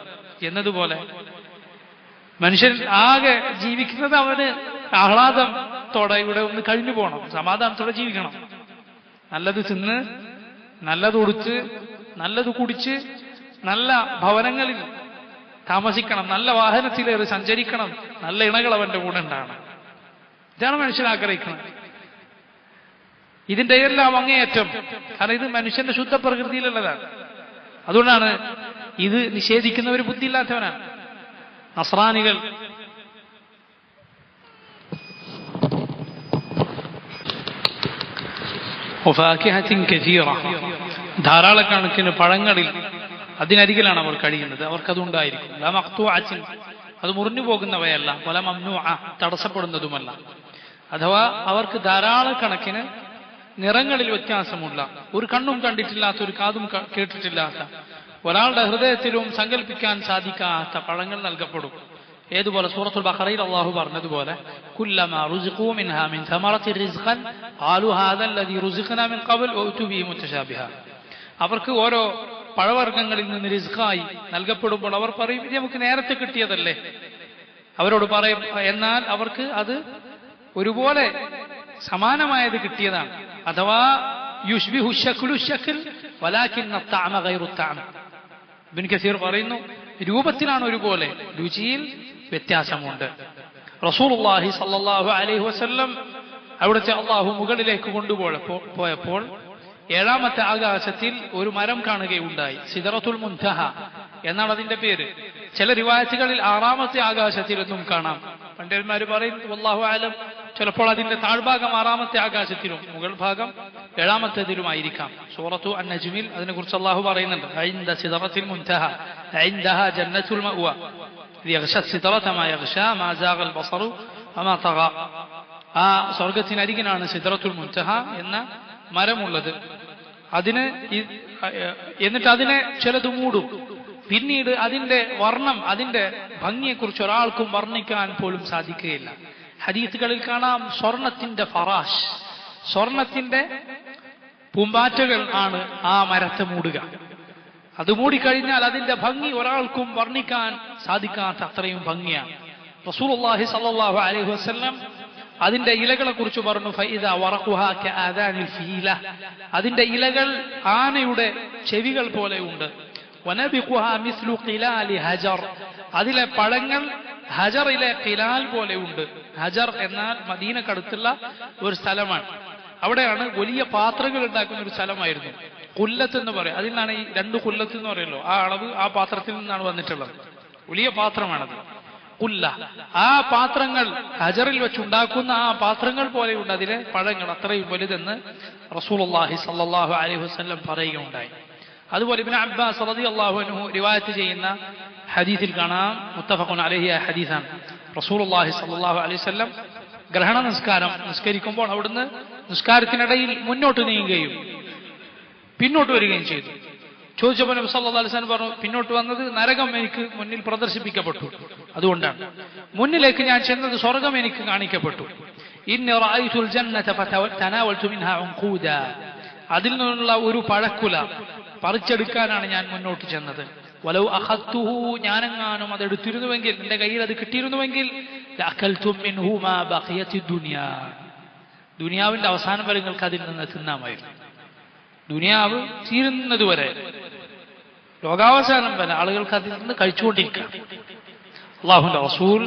എന്നതുപോലെ മനുഷ്യൻ ആകെ ജീവിക്കുന്നത് അവന് ആഹ്ലാദത്തോടെ ഇവിടെ ഒന്ന് കഴിഞ്ഞു പോകണം, സമാധാനത്തോടെ ജീവിക്കണം. നല്ലത് തിന്ന്, നല്ലത് ഉടുത്ത്, നല്ലത് കുടിച്ച്, നല്ല ഭവനങ്ങളിൽ താമസിക്കണം, നല്ല വാഹനത്തിലേറി സഞ്ചരിക്കണം, നല്ല ഇണകൾ അവന്റെ കൂടെ ഉണ്ടാകണം. ഇതാണ് മനുഷ്യൻ ആഗ്രഹിക്കുന്നത്. ഇതിന്റെ എല്ലാം അങ്ങേയറ്റം, കാരണം ഇത് മനുഷ്യന്റെ ശുദ്ധ പ്രകൃതിയിലുള്ളതാണ്. അതുകൊണ്ടാണ് ഇത് നിഷേധിക്കുന്നവർ ബുദ്ധിയില്ലാത്തവനാണ്. നസ്രാനികൾ ധാരാളക്കണക്കിന് പഴങ്ങളിൽ അതിനരികിലാണ് അവർ കഴിയുന്നത്. അവർക്കതുണ്ടായിരിക്കും. അത് മുറിഞ്ഞു പോകുന്നവയല്ല, വല മംനൂഅ, തടസ്സപ്പെടുന്നതുമല്ല. അഥവാ അവർക്ക് ധാരാളക്കണക്കിന് നിറങ്ങളിൽ വ്യത്യാസമുള്ള, ഒരു കണ്ണും കണ്ടിട്ടില്ലാത്ത, ഒരു കാതും കേട്ടിട്ടില്ലാത്ത, ഒരാളുടെ ഹൃദയത്തിലും സങ്കല്പിക്കാൻ സാധിക്കാത്ത പഴങ്ങൾ നൽകപ്പെടും. ഏതുപോലെ സൂറത്തുൽ ബഖറയിൽ അല്ലാഹു പറഞ്ഞതുപോലെ, കുല്ലമാ റുസിഖൂ മിൻഹാ മിൻ സമറത്തി റിസ്ഖൻ ഖാലു ഹാദാ അല്ലദീ റുസിഖ്നാ മിൻ ഖബൽ വഅതു ബിഹി മുതശാബിഹാ. അവർക്ക് ഓരോ പഴവർഗ്ഗങ്ങളിൽ നിന്ന് റിസ്ഖായി നൽകപ്പെടുമ്പോൾ അവർ പറയും, ഇത് നമുക്ക് നേരത്തെ കിട്ടിയതല്ലേ. അവരോട് പറയും, എന്നാൽ അവർക്ക് അത് ഒരുപോലെ സമാനമായത് കിട്ടിയതാണ്. അഥവാ യുഷ്ബിഹു ശക്ലു ശക്ൽ വലാകിന്ന തഅമ ഗൈറു തഅമ. ഇബ്നു കസീർ പറയുന്നു, രൂപത്തിലാണ് ഒരുപോലെ, രുചിയിൽ വ്യത്യാസമുണ്ട്. റസൂലുള്ളാഹി സ്വല്ലല്ലാഹു അലൈഹി വസല്ലം അവിടുത്തെ അള്ളാഹു മുകളിലേക്ക് കൊണ്ടുപോയപ്പോൾ 7ാമത്തെ ആകാശത്തിൽ ഒരു മരം കാണുകയുണ്ടായി. സിദ്റത്തുൽ മുൻതഹ എന്നാണ് അതിന്റെ പേര്. ചില റിവായത്തുകളിൽ 6ാമത്തെ ആകാശത്തിൽ എന്നും കാണാം. പണ്ഡിതന്മാർ പറയും, വല്ലാഹു അലം, ചിലപ്പോൾ അതിന്റെ താഴ്ഭാഗം 6ാമത്തെ ആകാശത്തിലും മുകൾ ഭാഗം 7ാമത്തേതിലുമായിരിക്കാം. സൂറത്തു അൻ-നജ്മിൽ അതിനെക്കുറിച്ച് അള്ളാഹു പറയുന്നുണ്ട്, ഇൻദ സിദ്റത്തുൽ മുൻതഹ ഇൻദഹാ ജന്നത്തുൽ മഅവ യഗ്ശ സിദ്റത മാ യഗ്ശ മാ സാഗൽ ബസറു വമാ തഗ. ആ സ്വർഗത്തിനരികിനാണ് സിദ്റത്തുൽ മുൻതഹ എന്ന മരമുള്ളത്. എന്നിട്ട് അതിനെ ചിലത് മൂടും. പിന്നീട് അതിന്റെ വർണ്ണം, അതിന്റെ ഭംഗിയെക്കുറിച്ച് ഒരാൾക്കും വർണ്ണിക്കാൻ പോലും സാധിക്കുകയില്ല. ഹദീസുകളിൽ കാണാം, സ്വർണത്തിന്റെ ഫറാഷ്, സ്വർണത്തിന്റെ പൂമ്പാറ്റകൾ ആണ് ആ മരത്തെ മൂടുക. അത് മൂടിക്കഴിഞ്ഞാൽ അതിന്റെ ഭംഗി ഒരാൾക്കും വർണ്ണിക്കാൻ സാധിക്കാത്ത അത്രയും ഭംഗിയാണ്. റസൂലുള്ളാഹി സ്വല്ലല്ലാഹു അലൈഹി വസല്ലം അതിന്റെ ഇലകളെ കുറിച്ച് പറഞ്ഞു, ഫഇദാ വറഖുഹാ കആദാനിൽ ഫീല, അതിന്റെ ഇലകൾ ആനയുടെ ചെവികൾ പോലെയുണ്ട്. വനബിഖുഹാ മിസ്ലു ഖിലാലി ഹജർ, അതിലെ പഴങ്ങൾ ഹജറിലെ ഖിലാൽ പോലെയുണ്ട്. ഹജർ എന്നാൽ മദീനക്കടുത്തുള്ള ഒരു സ്ഥലമാണ്. അവിടെയാണ് വലിയ പാത്രങ്ങൾ ഉണ്ടാക്കുന്ന ഒരു സ്ഥലമായിരുന്നു. കുല്ലത്ത് എന്ന് പറയും. അതിൽ നിന്നാണ് ഈ 2 കുല്ലത്ത് എന്ന് പറയുമല്ലോ, ആ അളവ് ആ പാത്രത്തിൽ നിന്നാണ് വന്നിട്ടുള്ളത്. വലിയ പാത്രമാണത് കുല്ല. ആ പാത്രങ്ങൾ ഹജറിൽ വെച്ചുണ്ടാക്കുന്ന ആ പാത്രങ്ങൾ പോലെയുണ്ട് അതിലെ പഴങ്ങൾ, അത്രയും വലുതെന്ന് റസൂലുള്ളാഹി സ്വല്ലല്ലാഹു അലൈഹി വസല്ലം പറയുകയുണ്ടായി. അതുപോലെ ഇബ്നു അബ്ബാസ് റളിയല്ലാഹു അൻഹു റിവായത്ത് ചെയ്യുന്ന ഹദീസിൽ കാണാം, മുത്തഫഖുൻ അലൈഹി ഹദീസാണ്. റസൂലുള്ളാഹി സ്വല്ലല്ലാഹു അലൈഹി വസല്ലം ഗ്രഹണ നിസ്കാരം നിസ്കരിക്കുമ്പോൾ അവിടുന്ന് നിസ്കാരത്തിനിടയിൽ മുന്നോട്ട് നീങ്ങുകയും പിന്നോട്ട് വരികയും ചെയ്തു. ചോദിച്ചപ്പോൾ നബി സല്ലല്ലാഹു അലൈഹി വസല്ലം പറഞ്ഞു, പിന്നോട്ട് വന്നത് നരകം എനിക്ക് മുന്നിൽ പ്രദർശിപ്പിക്കപ്പെട്ടു, അതുകൊണ്ടാണ്. മുന്നിലേക്ക് ഞാൻ ചെന്നത് സ്വർഗം എനിക്ക് കാണിക്കപ്പെട്ടു. ഇന്നി റഅയ്തുൽ ജന്നത ഫതനാവൽതു മിൻഹാ ഉൻഖൂദാ, അതിൽ നിന്നുള്ള ഒരു പഴക്കുല പറിച്ചെടുക്കാനാണ് ഞാൻ മുന്നോട്ട് ചെന്നത്. വലൗ അഖദ്തുഹു, ഞാനെങ്ങാനും അതെടുത്തിരുന്നുവെങ്കിൽ, എന്റെ കയ്യിൽ അത് കിട്ടിയിരുന്നുവെങ്കിൽ ലഅകൽതു മിൻഹു മാ ബഖിയത്തി ദുനിയാ, ദുനിയാവിന്റെ അവസാനം വരെ നിങ്ങൾക്ക് അതിൽ നിന്ന് തിന്നാമായിരുന്നു. ദുനിയാവ് തീരുന്നതുവരെ, ലോകാവസാനം വരെ ആളുകൾക്ക് അതിൽ നിന്ന് കഴിച്ചുകൊണ്ടിരിക്കുക. അല്ലാഹുവിന്റെ റസൂൽ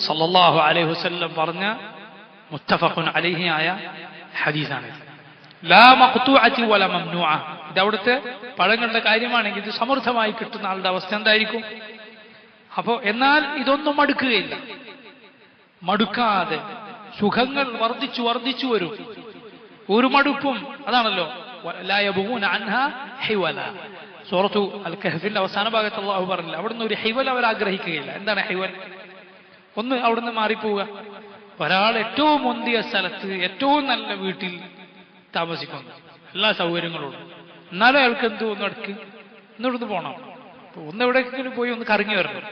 സല്ലല്ലാഹു അലൈഹി വസല്ലം പറഞ്ഞ മുത്തഫഖുൻ അലൈഹി ആയ ഹദീസാണ്. ലാ മഖ്തൂഅതി വല മംനൂഅ, ഇത് അവിടുത്തെ പഴങ്ങളുടെ കാര്യമാണെങ്കിൽ ഇത് സമൃദ്ധമായി കിട്ടുന്ന ആളുടെ അവസ്ഥ എന്തായിരിക്കും? അപ്പോ എന്നാൽ ഇതൊന്നും മടുക്കുകയില്ല. മടുക്കാതെ സുഖങ്ങൾ വർദ്ധിച്ചു വർദ്ധിച്ചു വരും, ഒരു മടുപ്പും. അതാണല്ലോ ലാ യബ്ഗൂന അൻഹാ ഹിവല. സൂറത്തു അൽ കഹ്ഫിന്റെ അവസാന ഭാഗത്ത് അല്ലാഹു പറഞ്ഞില്ല, അവിടുന്ന് ഒരു ഹിവൽ അവർ ആഗ്രഹിക്കുകയില്ല. എന്താണ് ഹിവൽ? ഒന്ന് അവിടുന്ന് മാറിപ്പോവുക. ഒരാൾ ഏറ്റവും മുന്തിയ സ്ഥലത്ത് ഏറ്റവും നല്ല വീട്ടിൽ താമസിക്കുന്നു, എല്ലാ സൗകര്യങ്ങളും, എന്നാലും അയാൾക്ക് എന്ത് ഒന്ന് അടുക്ക് ഇന്നിവിടുന്ന് പോകണം, ഒന്ന് എവിടേക്കെങ്കിലും പോയി ഒന്ന് കറങ്ങി വരണം,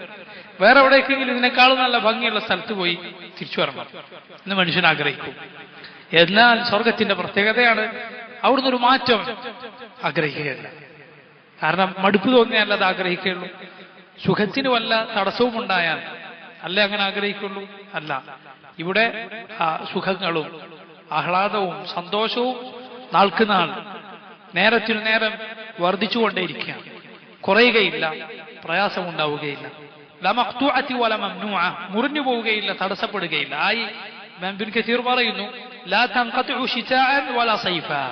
വേറെ എവിടേക്കെങ്കിലും ഇതിനേക്കാളും നല്ല ഭംഗിയുള്ള സ്ഥലത്ത് പോയി തിരിച്ചു വരണം എന്ന് മനുഷ്യൻ ആഗ്രഹിക്കും. എന്നാൽ സ്വർഗത്തിന്റെ പ്രത്യേകതയാണ്, അവിടുന്ന് ഒരു മാറ്റം ആഗ്രഹിക്കുകയല്ല. കാരണം മടുപ്പ് തോന്നിയാൽ അത് ആഗ്രഹിക്കുകയുള്ളൂ. സുഖത്തിന് വല്ല തടസ്സവും ഉണ്ടായാൽ അല്ലേ അങ്ങനെ ആഗ്രഹിക്കുള്ളൂ? അല്ല, ഇവിടെ സുഖങ്ങളും ആഹ്ലാദവും സന്തോഷവും നാൾക്ക് നാൾ നേരത്തിനു നേരം വർദ്ധിച്ചുകൊണ്ടേയിരിക്കുകയാണ്, കുറയുകയില്ല, പ്രയാസമുണ്ടാവുകയില്ല. ലാ മഖ്തൂഅതി വല മംനൂഅ, മുറിഞ്ഞു പോവുകയില്ല, തടസ്സപ്പെടുകയില്ല. ആയി ഇബ്നു കസീർ പറയുന്നു, ലാ തൻഖതിഉ ശിതാഅൻ വല സൈഫാ,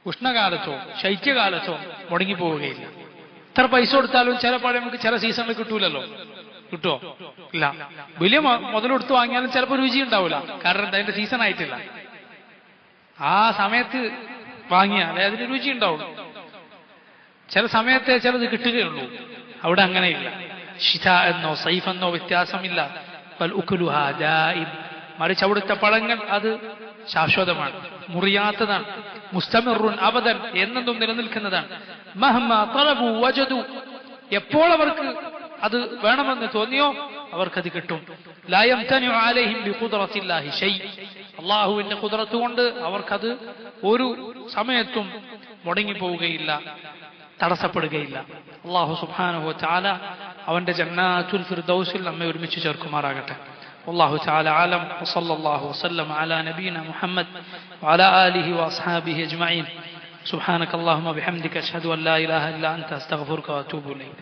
ഉഷ്ണകാലത്തോ ശൈത്യകാലത്തോ മുടങ്ങിപ്പോവുകയില്ല. എത്ര പൈസ കൊടുത്താലും ചില പഴം നമുക്ക് ചില സീസണിൽ കിട്ടൂലല്ലോ. കിട്ടുമോ? ഇല്ല. വലിയ മുതലെടുത്ത് വാങ്ങിയാലും ചിലപ്പോൾ രുചി ഉണ്ടാവില്ല, കാരണം അതിന്റെ സീസൺ ആയിട്ടില്ല. ആ സമയത്ത് വാങ്ങിയാൽ അതിന് രുചി ഉണ്ടാവും. ചില സമയത്തെ ചിലത് കിട്ടുകയുള്ളൂ. അവിടെ അങ്ങനെയില്ല. ശിത എന്നോ സൈഫ് എന്നോ വ്യത്യാസമില്ല. മറിച്ച് അവിടുത്തെ പഴങ്ങൾ അത് ശാശ്വതമാണ്, മുറിയാത്തതാണ്, മുസ്തമിറുൻ അബദൻ, എന്നെന്നും നിലനിൽക്കുന്നതാണ്. മഹ്മ തലബു വജദു, എപ്പോൾ അവർക്ക് അത് വേണമെന്ന് തോന്നിയോ അവർക്കത് കിട്ടും. ലാ യംതനിഉ അലൈഹിം ബിഖുദ്റത്തില്ലാഹി ശൈ, അല്ലാഹുവിന്റെ ഖുദ്റത്ത് കൊണ്ട് അവർക്കത് ഒരു സമയത്തും മുടങ്ങിപ്പോവുകയില്ല, തടസ്സപ്പെടുകയില്ല. അല്ലാഹു സുബ്ഹാനഹു വ തആല അവന്റെ ജന്നാത്തുൽ ഫിർദൗസിൽ നമ്മെ ഒരുമിച്ച് ചേർക്കുമാറാകട്ടെ. والله تعالى عالم، وصلى الله وسلم على نبينا محمد وعلى آله وأصحابه أجمعين. سبحانك اللهم وبحمدك أشهد أن لا إله إلا أنت أستغفرك وأتوب إليك.